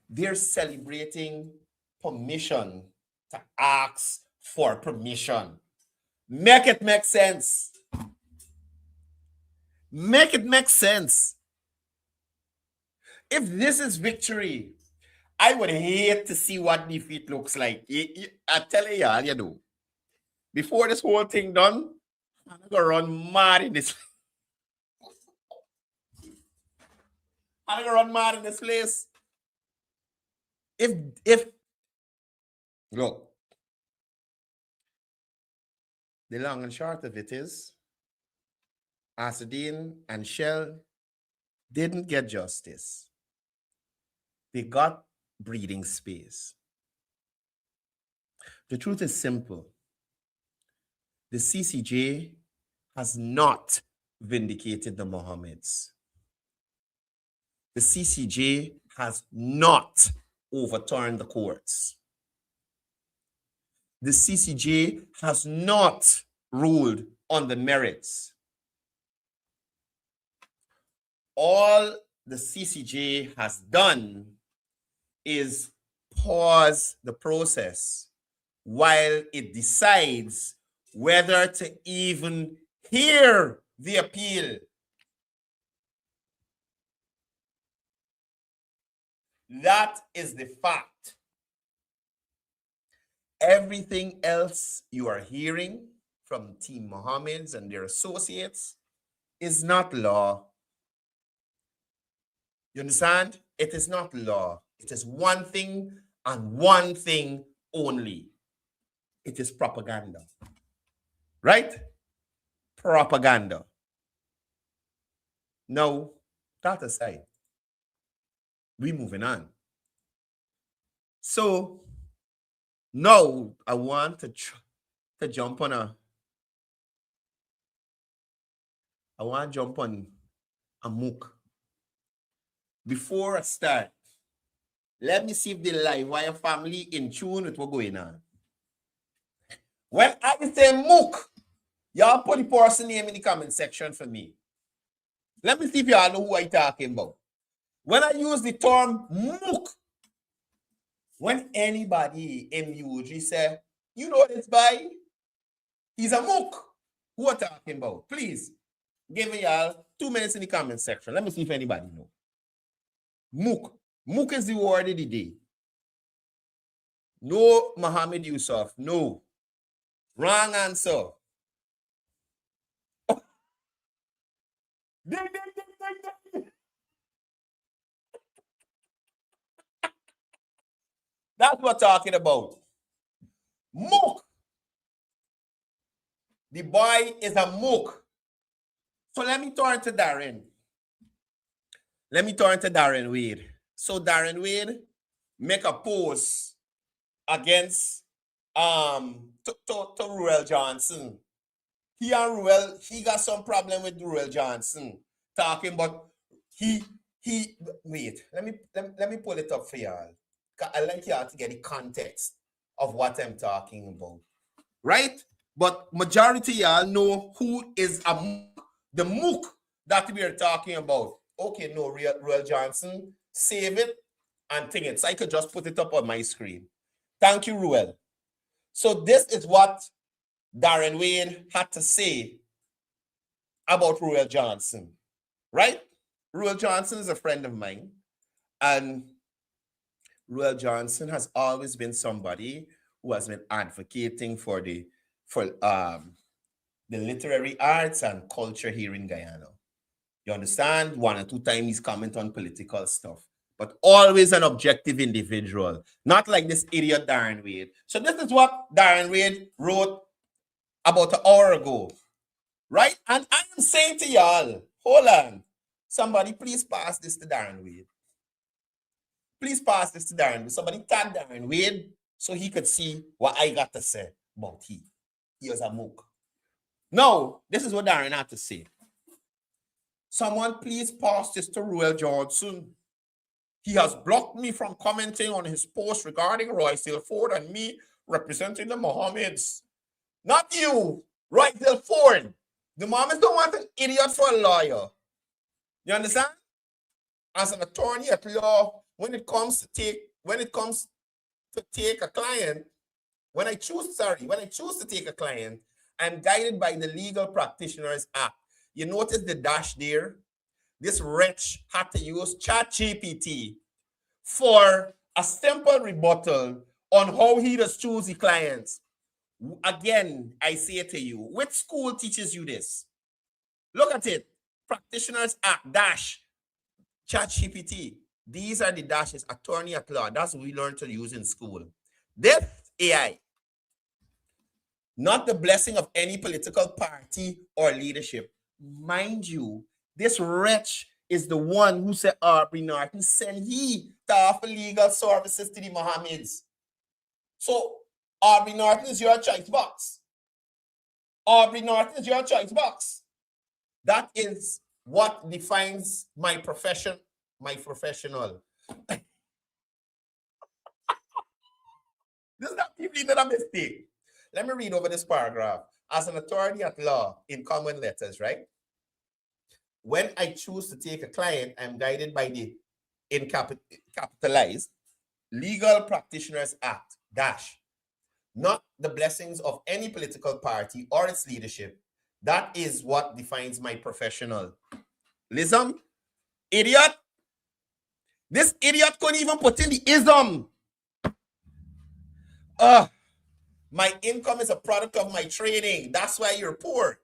They're celebrating permission to ask for permission. Make it make sense. Make it make sense. If this is victory, I would hate to see what defeat looks like. I tell you, y'all, you know, before this whole thing done, I'm gonna run mad in this. I'm gonna run mad in this place. If look, the long and short of it is, Asadine and Shell didn't get justice. They got breathing space. The truth is simple. The CCJ has not vindicated the Mohammeds. The CCJ has not overturned the courts. The CCJ has not ruled on the merits. All the CCJ has done is pause the process while it decides whether to even hear the appeal. That is the fact. Everything else you are hearing from Team Mohammeds and their associates is not law. You understand? It is not law. It is one thing and one thing only. It is propaganda. Right? Propaganda. Now, that aside, we're moving on. So, now I want to jump on a MOOC. Before I start, let me see if the Livewire family in tune with what's going on. When I say MOOC, y'all put the person name in the comment section for me. Let me see if y'all know who I'm talking about. When I use the term MOOC, when anybody in UG say, you know this guy, he's a MOOC. Who are talking about? Please, give me y'all 2 minutes in the comment section. Let me see if anybody knows. MOOC. MOOC is the word of the day. No, Mohammed Yusuf. No. Wrong answer. Oh. Ding, ding, ding, ding, ding. That's what we're talking about. MOOC. The boy is a MOOC. So let me turn to Darren. Let me turn to Darren Wade. So Darren Wade make a post against to Ruel Johnson. He got some problem with Ruel Johnson. Talking about wait, let me pull it up for y'all. I like y'all to get the context of what I'm talking about. Right? But majority y'all know who is the MOOC that we are talking about. Okay, no, Ruel Johnson, save it and think it. So I could just put it up on my screen. Thank you, Ruel. So this is what Darren Wade had to say about Ruel Johnson, right? Ruel Johnson is a friend of mine, and Ruel Johnson has always been somebody who has been advocating for the literary arts and culture here in Guyana. You understand? 1 or 2 times he's comment on political stuff, but always an objective individual, not like this idiot Darren Wade. So this is what Darren Wade wrote about an hour ago, right? And I am saying to y'all, hold on. Somebody please pass this to Darren Wade. Please pass this to Darren Wade. Somebody tag Darren Wade so he could see what I got to say about he. He was a MOOC. Now, this is what Darren had to say. Someone please pass this to Courdel Jones. He has blocked me from commenting on his post regarding Royce Ford and me representing the Mohammeds. Not you, Royce Ford. The Mohammeds don't want an idiot for a lawyer. You understand? As an attorney at law, when it comes to take a client, when I choose to take a client, I'm guided by the Legal Practitioners Act. You notice the dash there? This wretch had to use ChatGPT for a simple rebuttal on how he does choose the clients. Again, I say to you, which school teaches you this? Look at it. Practitioners Act, dash, ChatGPT. These are the dashes, attorney at law. That's what we learn to use in school. This AI, not the blessing of any political party or leadership. Mind you, this wretch is the one who said Aubrey Norton sent he to offer legal services to the Mohammeds. So Aubrey Norton is your choice box. Aubrey Norton is your choice box. That is what defines my profession, my professional. This is not even a mistake. Let me read over this paragraph. As an attorney at law in common letters, right? When I choose to take a client, I'm guided by the capitalized Legal Practitioners Act, dash, not the blessings of any political party or its leadership. That is what defines my professionalism. Idiot. This idiot couldn't even put in the ism. My income is a product of my training. That's why you're poor.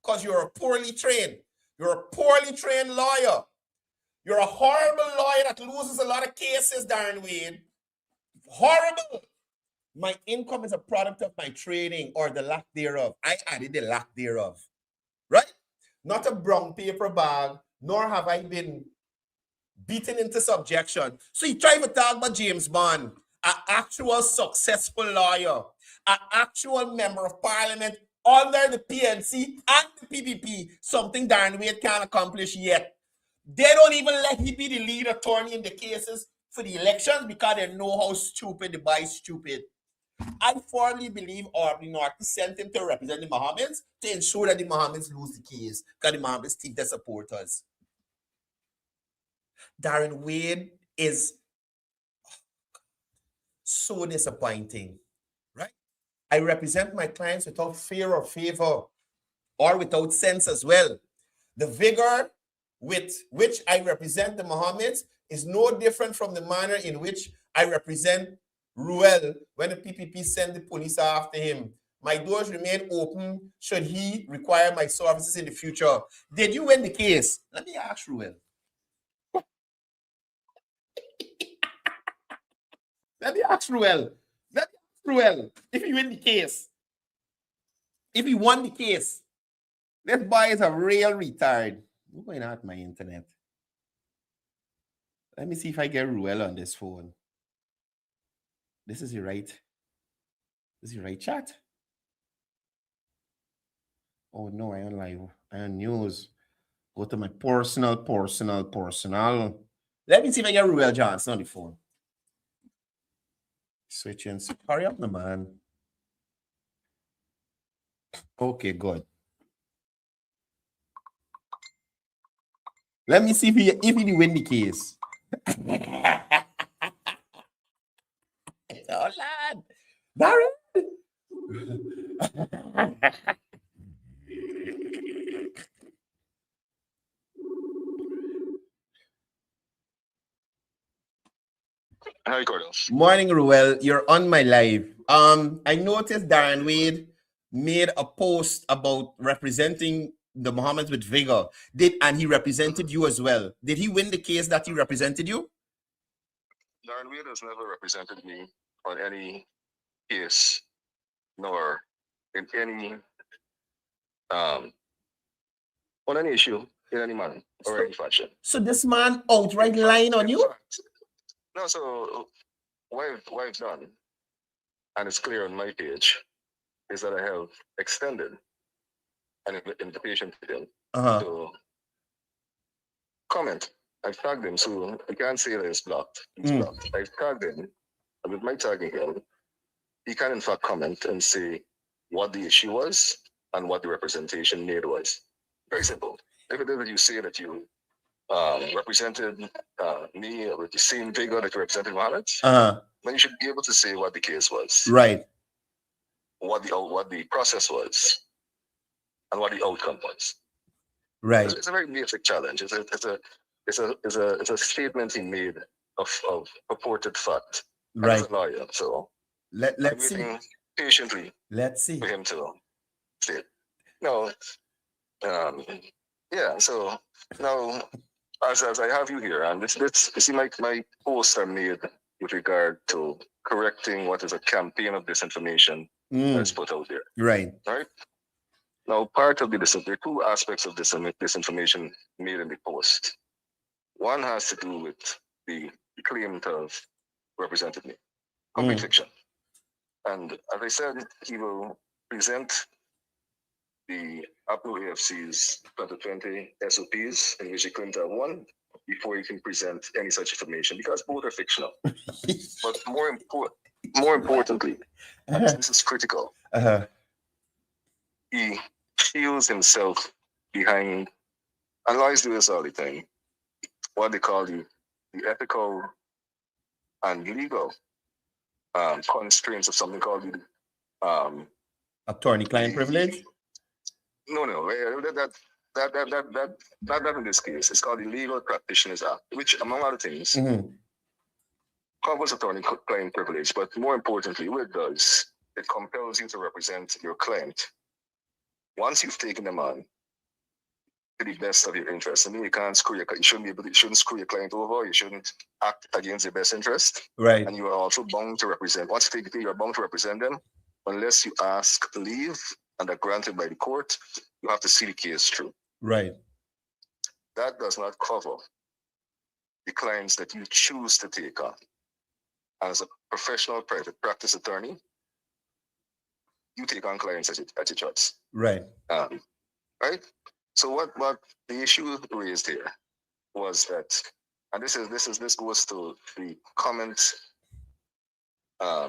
Because you're poorly trained. You're a poorly trained lawyer. You're a horrible lawyer that loses a lot of cases, Darren Wade. Horrible. My income is a product of my training or the lack thereof. I added the lack thereof. Right? Not a brown paper bag, nor have I been beaten into subjection. So you try to talk about James Bond, an actual successful lawyer, an actual member of parliament under the PNC and the PPP, something Darren Wade can't accomplish yet. They don't even let him be the lead attorney in the cases for the elections because they know how stupid the boy is stupid. I firmly believe Aubrey Norton sent him to represent the Mohammeds to ensure that the Mohammeds lose the case because the Mohammeds think their supporters. Darren Wade is so disappointing, right? I represent my clients without fear or favor or without sense as well. The vigor with which I represent the Mohammeds is no different from the manner in which I represent Courdel when the PPP sent the police after him. My doors remain open should he require my services in the future. Did you win the case? Let me ask Courdel. Let me ask Courdel. If he win the case, if he won the case, this boy is a real retard. I'm going out my internet. Let me see if I get Courdel on this phone. This is the right chat. Oh no, I on live. I on news. Go to my personal. Let me see if I get Courdel Johnson on the phone. Switching. Hurry up, man. Okay, good. Let me see if he win the case. Oh, lad. Darren. Hi, Courdel. Morning, Courdel. You're on my live. I noticed Darren Wade made a post about representing the Mohammeds with vigor. And he represented you as well. Did he win the case that he represented you? Darren Wade has never represented me on any case, nor in any on any issue in any manner or any fashion. So this man outright lying on you? No, so what I've done, and it's clear on my page, is that I have extended an invitation to them Uh-huh. to comment. I tagged him, so I can't say that it's blocked. It's blocked. I tagged him, and with my tagging him, he can in fact comment and say what the issue was and what the representation made was. Very simple. If it is that you say that you represented me with the same vigor that you represented Mohammed, then you should be able to say what the case was, Right. what the process was, and what the outcome was. Right. It's a very basic challenge. It's a statement he made of purported fact. Right. As a lawyer, so Let's I'm waiting see. patiently Let's see. for him to say it. No, yeah. So now, as I have you here, and this you see my post I made with regard to correcting what is a campaign of disinformation that's put out there. Right. Right. Now, part of there are two aspects of this disinformation made in the post. One has to do with the claim to have represented me. Complete fiction. And as I said, he will present the Apple AFC's 2020 SOPs in which he claimed to have won before he can present any such information, because both are fictional. But more importantly, and this is critical, he shields himself behind, and lawyers do this all the time, what they call the ethical and legal constraints of something called the attorney-client privilege. No, that in this case. It's called the Legal Practitioners Act, which, among other things, covers attorney-client privilege. But more importantly, what it does, it compels you to represent your client once you've taken them on to the best of your interests. I mean, you can't screw you shouldn't screw your client over. You shouldn't act against their best interest. Right. And you are also bound to represent. Once you take it, you are bound to represent them, unless you ask leave and are granted by the court. You have to see the case through. Right. That does not cover the clients that you choose to take on. As a professional private practice attorney, you take on clients at your choice. Right. Right. So what the issue raised here was that, and this goes to the comment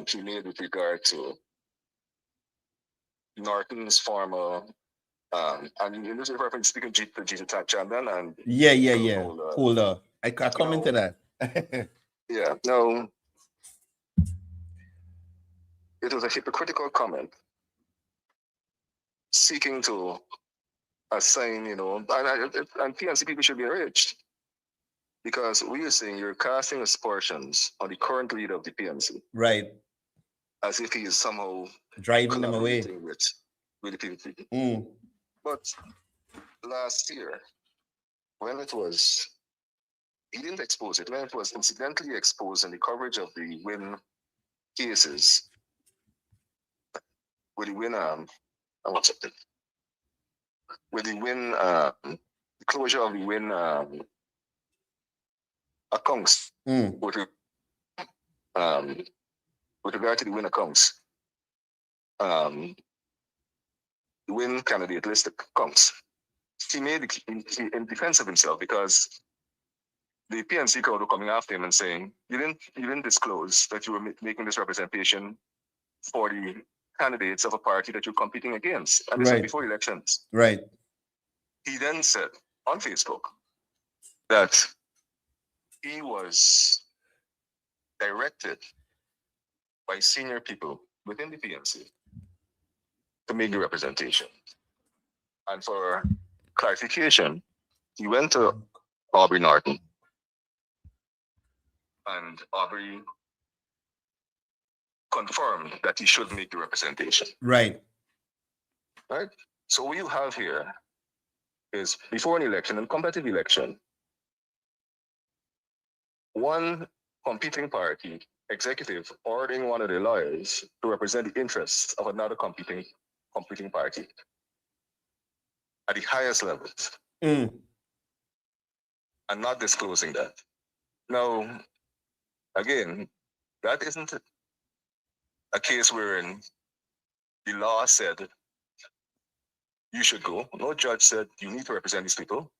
he made with regard to Norton's former and in this reference speaking to Jita Chandan and Courdel. I commented that. Yeah. No. It was a hypocritical comment seeking to assign, and PNC people should be enraged, because we are saying you're casting aspersions on the current leader of the PNC. Right. As if he is somehow driving them away with the PNC. But last year, when it was, he didn't expose it, when it was incidentally exposed in the coverage of the Win cases, with the Win, with the Win, the closure of the Win accounts, with regard to the Win accounts, the Win candidate list accounts, he made in defense of himself, because the PNC crowd were coming after him and saying, you didn't disclose that you were making this representation for the candidates of a party that you're competing against. And this was before elections. Right. He then said on Facebook that he was directed by senior people within the PNC to make the representation. And for clarification, he went to Aubrey Norton, and Aubrey confirmed that he should make the representation. Right. Right? So what you have here is, before an election, a competitive election, one competing party executive ordering one of their lawyers to represent the interests of another competing party at the highest levels, and not disclosing that. Now, again, that isn't a case wherein the law said you should go. No judge said you need to represent these people.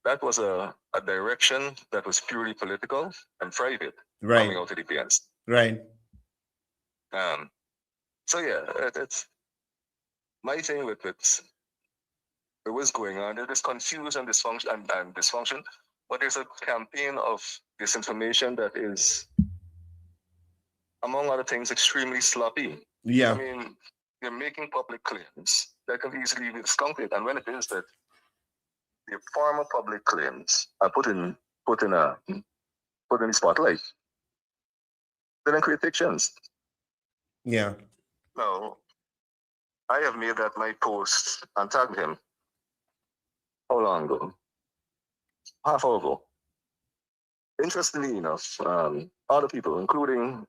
That was a direction that was purely political and private coming out of the PNC. Right. So yeah, it's my thing with what's going on. There's confusion and dysfunction, but there's a campaign of disinformation that is, among other things, extremely sloppy. Yeah. I mean, they're making public claims that can easily be discounted, and when it is that the former public claims are put in the spotlight, they then create fictions. Yeah. Now, I have made that my post and tagged him. How long ago? Half hour ago. Interestingly enough, other people, including,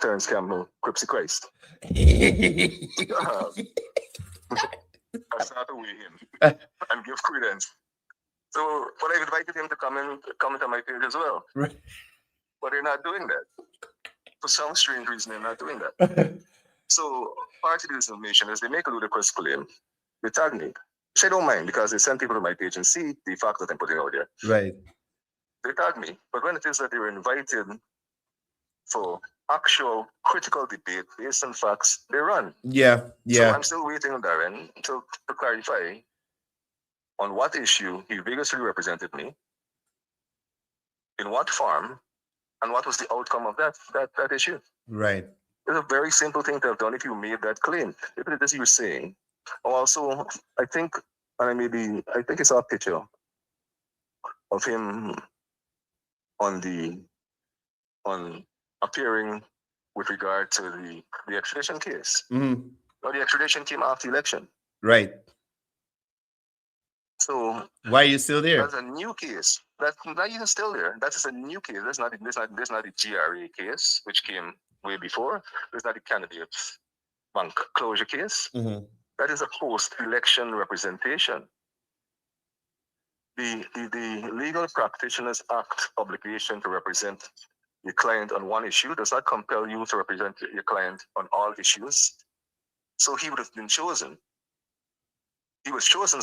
Terence Campbell, Cripsy Christ, I start to weigh him and give credence. So, but I've invited him to comment on my page as well. Right. But they're not doing that. For some strange reason, they're not doing that. So, part of this information is they make a ludicrous claim. They tag me. Which I don't mind because they send people to my page and see the fact that I'm putting out there. Right. They tag me. But when it is that they were invited for actual critical debate based on facts, they run. Yeah. So I'm still waiting on Darren to clarify on what issue he vigorously represented me, in what form, and what was the outcome of that issue. Right. It's a very simple thing to have done if you made that claim. If it is you're saying. Also, I think I saw a picture of him on appearing with regard to the extradition case. Mm-hmm. Now, the extradition came after the election. Right. So why are you still there? That's a new case. That's not even still there. That is a new case. That's not the GRA case, which came way before. There's not the candidates bank closure case. Mm-hmm. That is a post-election representation. The Legal Practitioners Act obligation to represent your client on one issue does not compel you to represent your client on all issues. So he would have been chosen. He was chosen,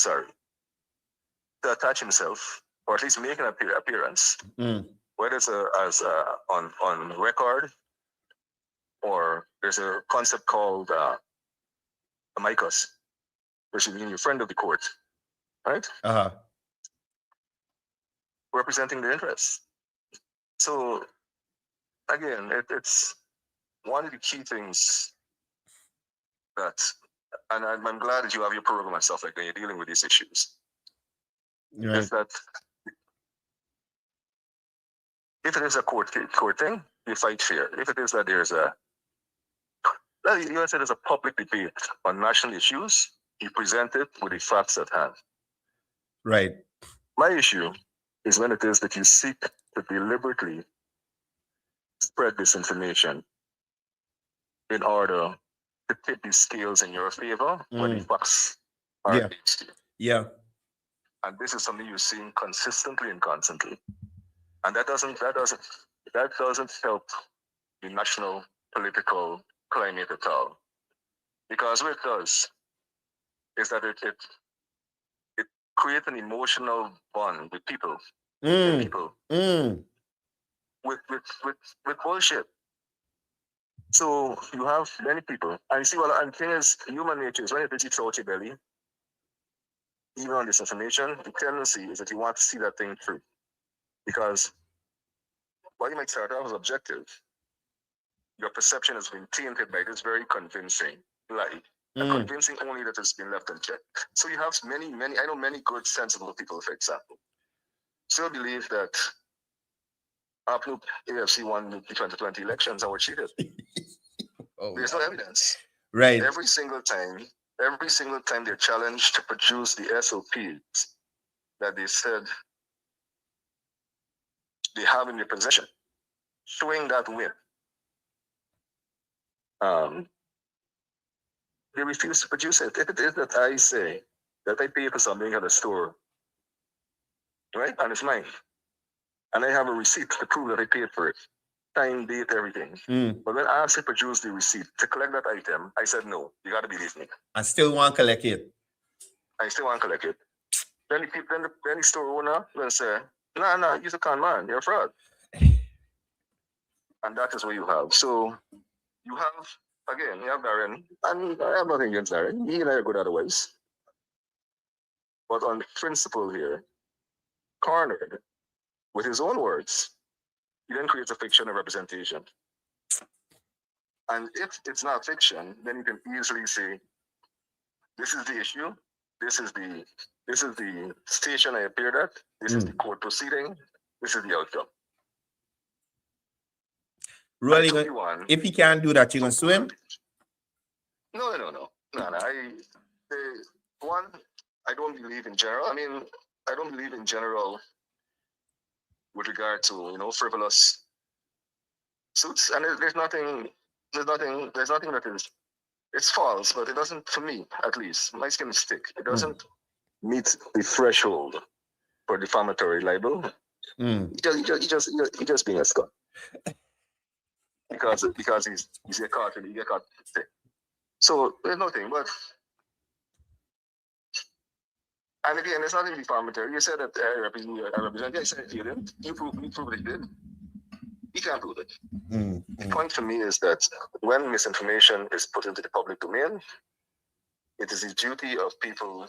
to attach himself, or at least make an appearance, whether it's on record, or there's a concept called amicus, which means you're a friend of the court, right? Representing their interests. So again, it's one of the key things that, and I'm glad that you have your program and stuff like that. You're dealing with these issues. Right. Is that if it is a court thing, you fight fair. If it is that there's a public debate on national issues, you present it with the facts at hand. Right. My issue is when it is that you seek to deliberately spread this information in order to tip the scales in your favor when the facts are against you. Yeah. And this is something you're seeing consistently and constantly. And that doesn't help the national political climate at all. Because what it does is that it creates an emotional bond with people. With bullshit. So you have many people, and you see, and the thing is, human nature is when it reaches out your belly, even on this information, the tendency is that you want to see that thing through. Because while you might start off as objective, your perception has been tainted by this very convincing lie. And convincing only that it's been left unchecked. So you have many, I know many good, sensible people, for example, still believe that after AFC won the 2020 elections and were cheated. There's no evidence. Right. Every single time they're challenged to produce the SOPs that they said they have in their possession, showing that win. They refuse to produce it. If it is that I say that I pay for something at a store, right, and it's mine, and I have a receipt to prove that I paid for it, time, date, everything. But when I asked to produce the receipt to collect that item, I said, no, you got to believe me. I still want to collect it. I still want to collect it. Then the store owner will say, nah, you're a con man, you're a fraud. And that is what you have. So you have, again, you have Darren, and I have nothing against Darren. He and I are good otherwise. But on the principle here, cornered with his own words, he then creates a fiction of representation. And if it's not fiction, then you can easily say, this is the issue, this is the station I appeared at, this is the court proceeding, this is the outcome. Really, if he can't do that, you're gonna sue him? No. I don't believe in general. I mean, I don't believe in general with regard to frivolous suits, and there's nothing that is. It's false, but it doesn't, for me at least, my skin is thick. It doesn't meet the threshold for defamatory libel. He just being a scum. Because he's a cartoon, he get caught. So there's nothing, but and again, it's nothing defamatory. You said that I represent. I said you didn't. You proved that you did. You can't prove it. The point for me is that when misinformation is put into the public domain, it is the duty of people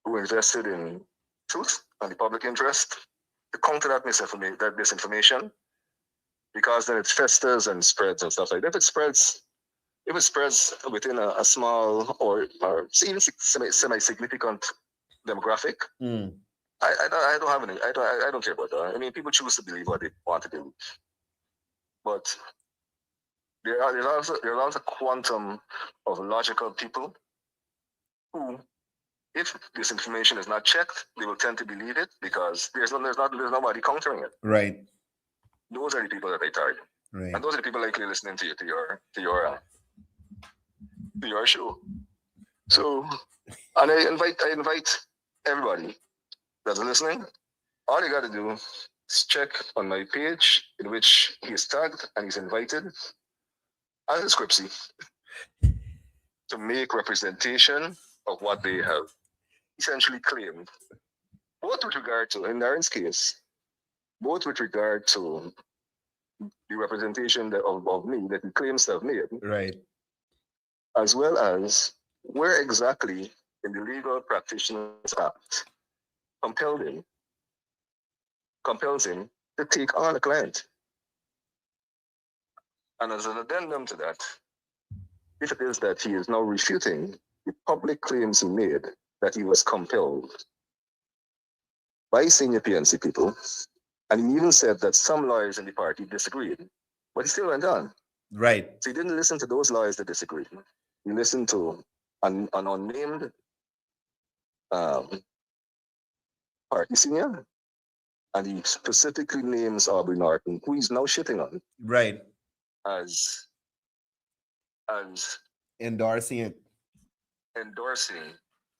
who invested in truth and the public interest to counter that disinformation, because then it festers and spreads and stuff like that. If it spreads within a small or even semi-significant demographic, I don't have any. I don't care about that. I mean, people choose to believe what they want to believe, but there's also a quantum of logical people who, if this information is not checked, they will tend to believe it because there's nobody countering it. Right. Those are the people that I target. Right. And those are the people likely listening to your show. So, and I invite everybody that's listening. All you got to do is check on my page in which he is tagged and he's invited as a scriptsy to make representation of what they have essentially claimed, both with regard to, in Darren's case, both with regard to the representation of me that he claims to have made, right, as well as where exactly in the Legal Practitioners Act compels him to take on a client. And as an addendum to that, if it is that he is now refuting the public claims he made that he was compelled by senior PNC people, and he even said that some lawyers in the party disagreed, but he still went on. Right. So he didn't listen to those lawyers that disagreed. He listened to an unnamed party senior, and he specifically names Aubrey Norton, who he's now shitting on. Right. As endorsing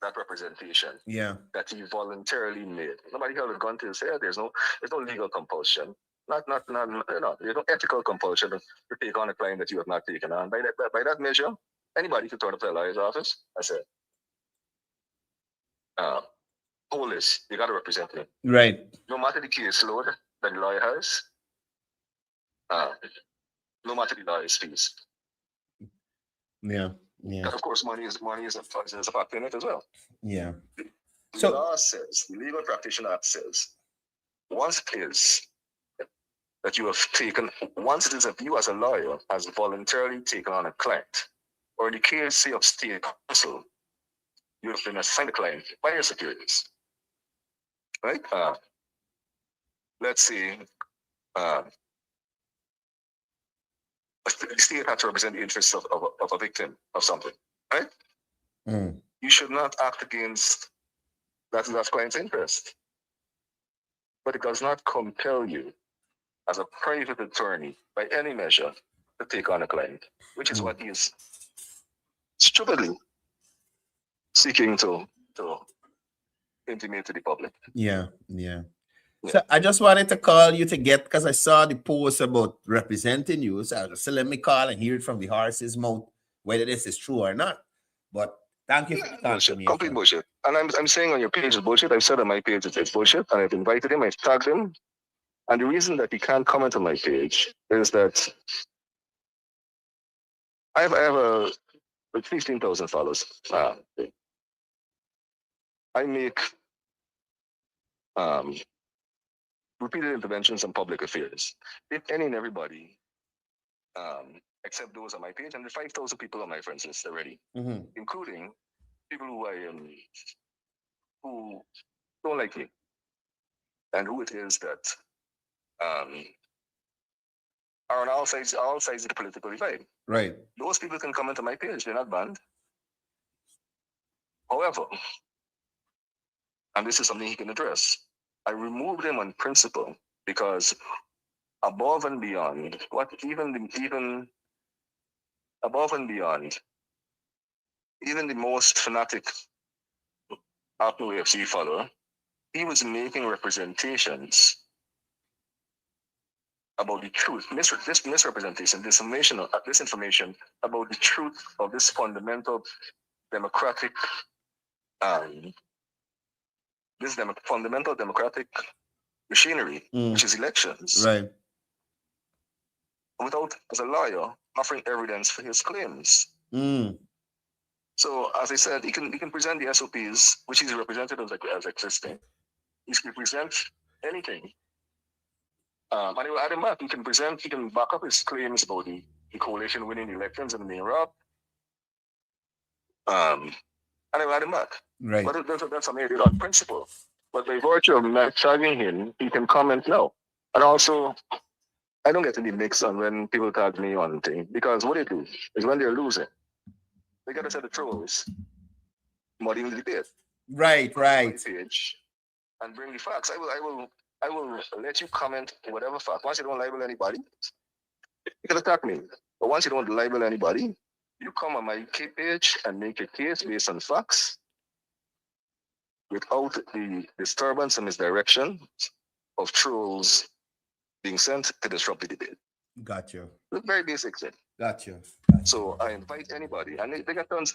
that representation. Yeah. That he voluntarily made. Nobody held a gun to his head. There's no legal compulsion. There's no ethical compulsion to take on a client that you have not taken on. By that measure, anybody could turn up to a lawyer's office. I said, hold this, you gotta represent him. Right. No matter the caseload that the lawyer has, no matter the lawyer's fees. Yeah. Yeah. And of course, money is a factor in it as well. Yeah. So the law says, the Legal Practitioner Act says, once it is that you as a lawyer has voluntarily taken on a client, or in the case say of state counsel, you have been assigned a client by your superiors. Right? Let's say the state had to represent the interests of a victim of something, right? You should not act against that client's interest. But it does not compel you as a private attorney by any measure to take on a client, which is what he is stupidly seeking to intimate to the public. Yeah. So I just wanted to call you because I saw the post about representing you. So let me call and hear it from the horse's mouth, whether this is true or not. But Thank you for the Bullshit. Complete confirmation. bullshit. And I'm saying on your page is bullshit. I've said on my page it's bullshit. And I've invited him, I've tagged him. And the reason that he can't comment on my page is that I have like 15,000 followers. I make um, repeated interventions on public affairs. If any and everybody, except those on my page, and the 5,000 people on my friends list already, including people who don't like me, and who it is that are on all sides of the political divide. Right. Those people can comment on my page; they're not banned. However, and this is something he can address, I removed them on principle because above and beyond what even above and beyond even the most fanatic Apple AFC follower, he was making representations about the truth, this misrepresentation, disinformation about the truth of this fundamental democratic, fundamental democratic machinery, which is elections. Right. Without, as a lawyer, offering evidence for his claims. So, as I said, he can present the SOPs, which he's represented as existing. He can present anything. And he will add him back. He can back up his claims about the coalition winning the elections and being robbed. And he will add him back. Right. But that's something he did on principle. But by virtue of not tagging him, he can comment now. And also, I don't get any mix on when people tag me on things, because what they do is when they're losing, they gotta set the trolls, muddying the debate. Right. Page and bring the facts. I will let you comment whatever fact. Once you don't libel anybody, you can attack me. But once you don't libel anybody, you come on my page and make a case based on facts without the disturbance and misdirection of trolls being sent to disrupt the debate. Gotcha. Very basic thing. Gotcha. So I invite anybody, and they got tons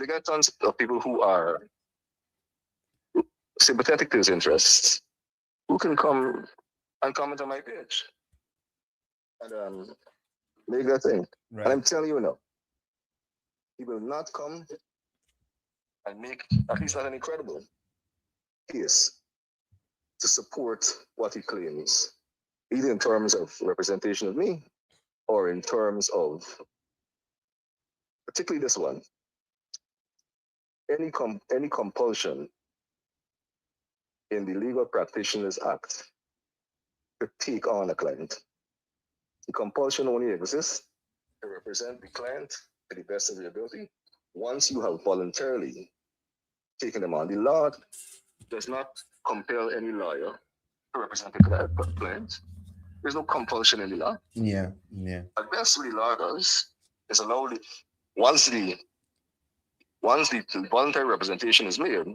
of people who are sympathetic to his interests, who can come and comment on my page and make that thing. Right. And I'm telling you now, he will not come and make, at least not an incredible case to support what he claims, either in terms of representation of me or in terms of, particularly this one, any compulsion in the Legal Practitioners Act to take on a client. The compulsion only exists to represent the client to the best of your ability once you have voluntarily taken them on. The law does not compel any lawyer to represent the client. There's no compulsion in the law. Yeah. At best, what the law does is allow once the voluntary representation is made,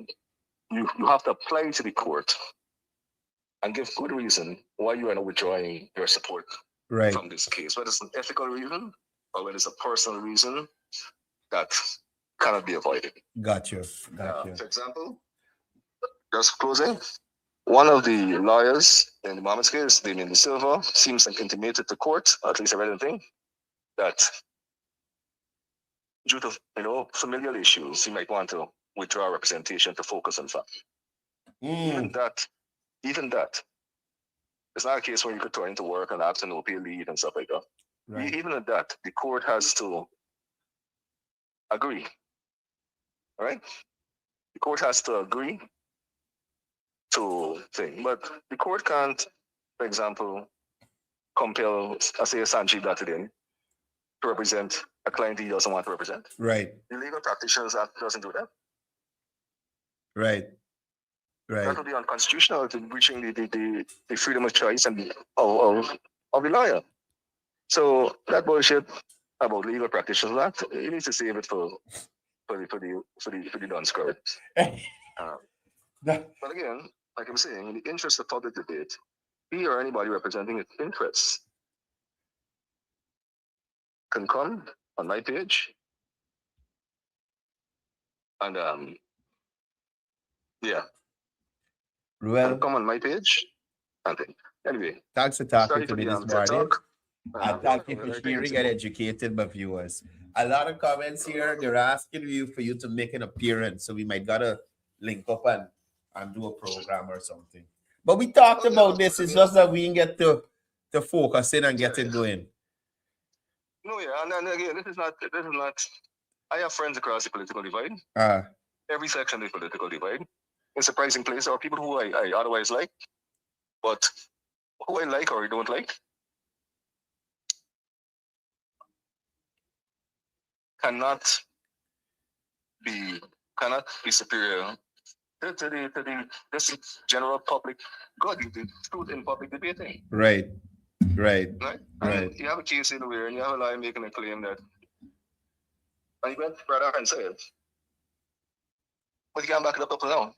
you have to apply to the court and give good reason why you are not withdrawing your support from this case, whether it's an ethical reason or whether it's a personal reason that cannot be avoided. Gotcha. For example, just closing, one of the lawyers in the Mohammed's case, Damien De Silva, seems like intimated to court, or at least I read a thing, that due to familial issues, he might want to withdraw representation to focus on fact. Even that, it's not a case where you could turn into work and ask an OP leave and stuff like that. Right. Even at that, the court has to agree. All right? The court has to agree to thing. But the court can't, for example, compel, say, Sanjeev Dattadin to represent a client he doesn't want to represent. Right. The Legal Practitioners Act doesn't do that. Right. That would be unconstitutional, to breaching the freedom of choice and of the lawyer. So that bullshit about Legal Practitioners Act, you need to save it for the done scrub. But again, like I'm saying, in the interest of public debate, he or anybody representing its interests can come on my page And yeah, Ruel, come on my page. And then, anyway, thanks for talking sorry to for me the this TED morning. talk. And Yeah, thank you for I think it's sharing and educating my viewers. A lot of comments here, they're asking you for you to make an appearance. So we might gotta link up and do a program or something. But we talked oh, yeah, about of this. course, It's again. just that we didn't get to focus in and get Yeah, it going. no, yeah, and again, this is not. I have friends across the political divide. Uh Every section of the political divide. In surprising places are people who I otherwise like, but who I like or I don't like cannot be superior to the this general public good, the truth in public debating. right, right, Right? right. And you have a case in where you have a lie making a claim that and you went further and said, but you can't back it up now.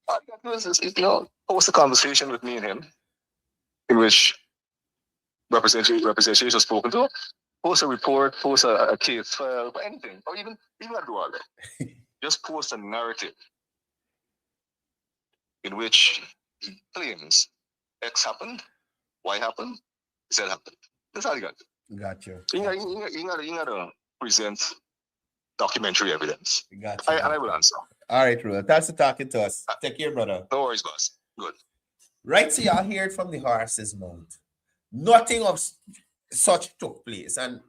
All you got to do is post a conversation with me and him in which representation was spoken to, post a report, post a case file, anything, or even not do all that. Just post a narrative in which he claims X happened, Y happened, Z happened. That's all you got. Gotcha. You got to present documentary evidence. Gotcha. And I will answer. All right, Ruel. Thanks for talking to us. Take care, brother. No worries, boss. Good. Right, so y'all heard from the horse's mouth. Nothing of such took place, and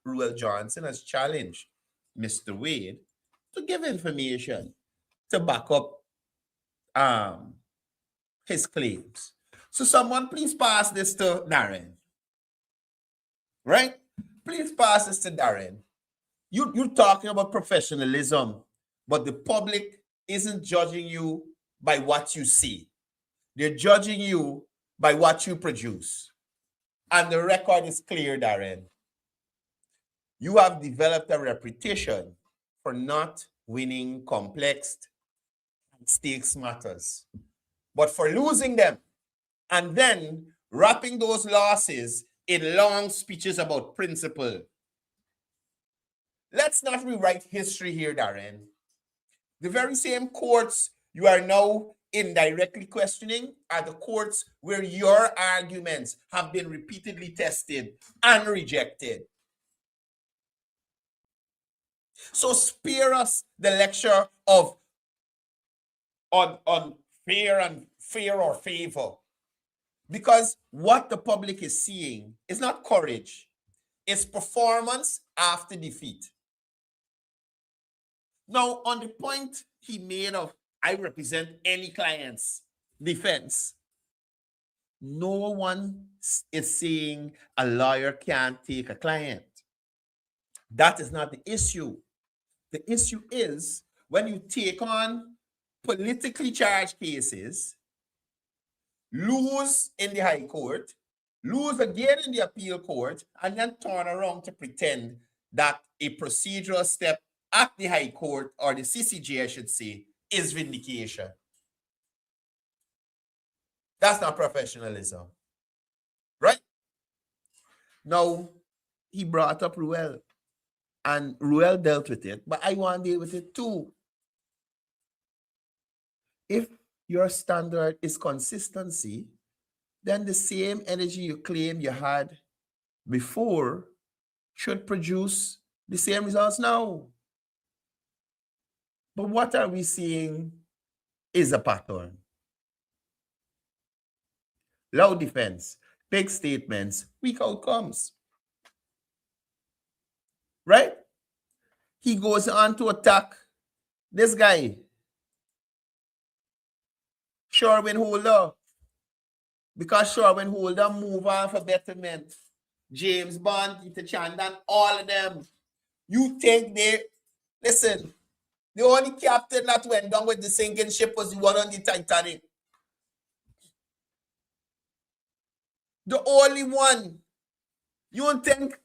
Ruel Johnson has challenged Mr. Wade to give information to back up his claims. So someone please pass this to Darren. Right? Please pass this to Darren. You're talking about professionalism, but the public isn't judging you by what you see. They're judging you by what you produce. And the record is clear, Darren. You have developed a reputation for not winning complex stakes matters, but for losing them and then wrapping those losses in long speeches about principle. Let's not rewrite history here, Darren. The very same courts you are now indirectly questioning are the courts where your arguments have been repeatedly tested and rejected. So spare us the lecture of on fear or favor. Because what the public is seeing is not courage, it's performance after defeat. Now, on the point he made of I represent any client's defense, no one is saying a lawyer can't take a client. That is not the issue. The issue is when you take on politically charged cases, lose in the High Court, lose again in the appeal court, and then turn around to pretend that a procedural step at the High Court, or the CCJ, I should say, is vindication. That's not professionalism. Right? Now, he brought up Ruel, and Ruel dealt with it, but I want to deal with it too. If your standard is consistency, then the same energy you claim you had before should produce the same results now. But what are we seeing is a pattern. Loud defense, big statements, weak outcomes. Right? He goes on to attack this guy, Sherwin Holder, because Sherwin Holder move on for betterment. James Bond, Peter Chandan, all of them. You think listen, the only captain that went down with the sinking ship was the one on the Titanic. The only one. You don't think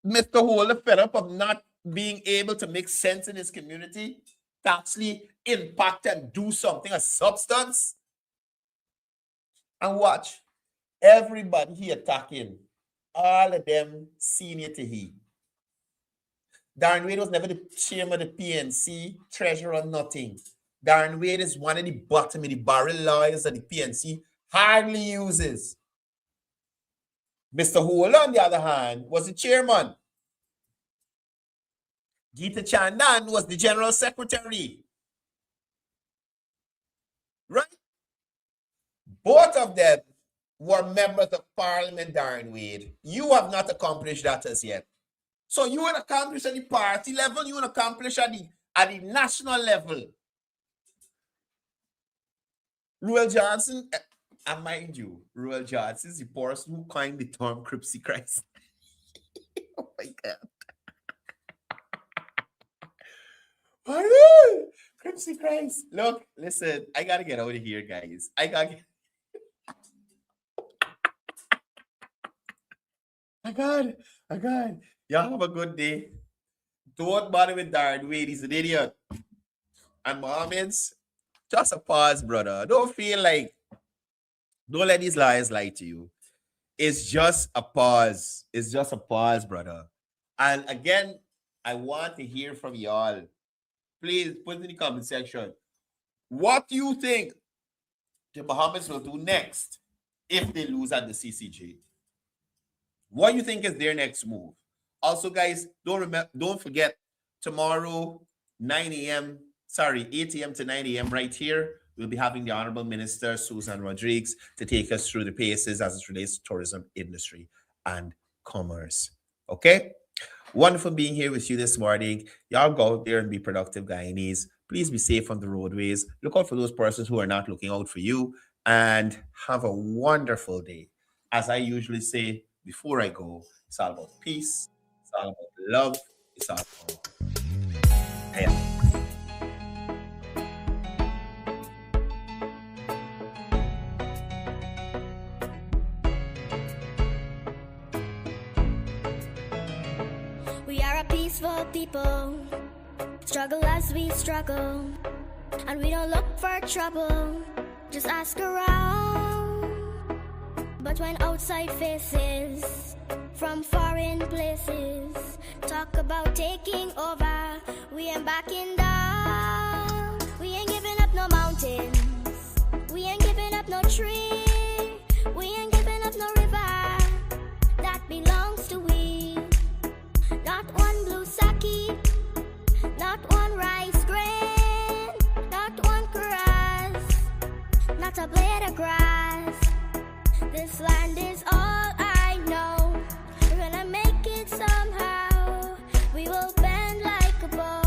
Mr. Holder fed up of not being able to make sense in his community to actually impact and do something of substance? And watch, everybody he attacking, all of them senior to he. Darren Wade was never the chairman of the PNC, treasurer, nothing. Darren Wade is one of the bottom of the barrel lawyers that the PNC hardly uses. Mr. Hole, on the other hand, was the chairman. Geeta Chandan was the general secretary. Right? Both of them were members of parliament, Darren Wade. You have not accomplished that as yet. So you want to accomplish at the party level, you want to accomplish at the national level. Ruel Johnson, and mind you, Ruel Johnson is the person who coined the term Cripsy Christ. Oh my God. Cripsy Christ. Look, listen, I got to get out of here, guys. I got Y'all have a good day. Don't bother with Darren Wade. He's an idiot. And Mohammed's, just a pause, brother. Don't let these liars lie to you. It's just a pause. It's just a pause, brother. And again, I want to hear from y'all. Please put in the comment section. What do you think the Mohammeds will do next if they lose at the CCJ? What do you think is their next move? Also, guys, don't forget, tomorrow, 8 a.m. to 9 a.m. right here, we'll be having the Honorable Minister, Susan Rodriguez, to take us through the paces as it relates to tourism industry and commerce. Okay? Wonderful being here with you this morning. Y'all go out there and be productive, Guyanese. Please be safe on the roadways. Look out for those persons who are not looking out for you. And have a wonderful day. As I usually say before I go, it's all about peace. It's all about love. It's all about health. We are a peaceful people, struggle as we struggle, and we don't look for trouble, just ask around. But when outside faces from foreign places talk about taking over, we ain't backing down.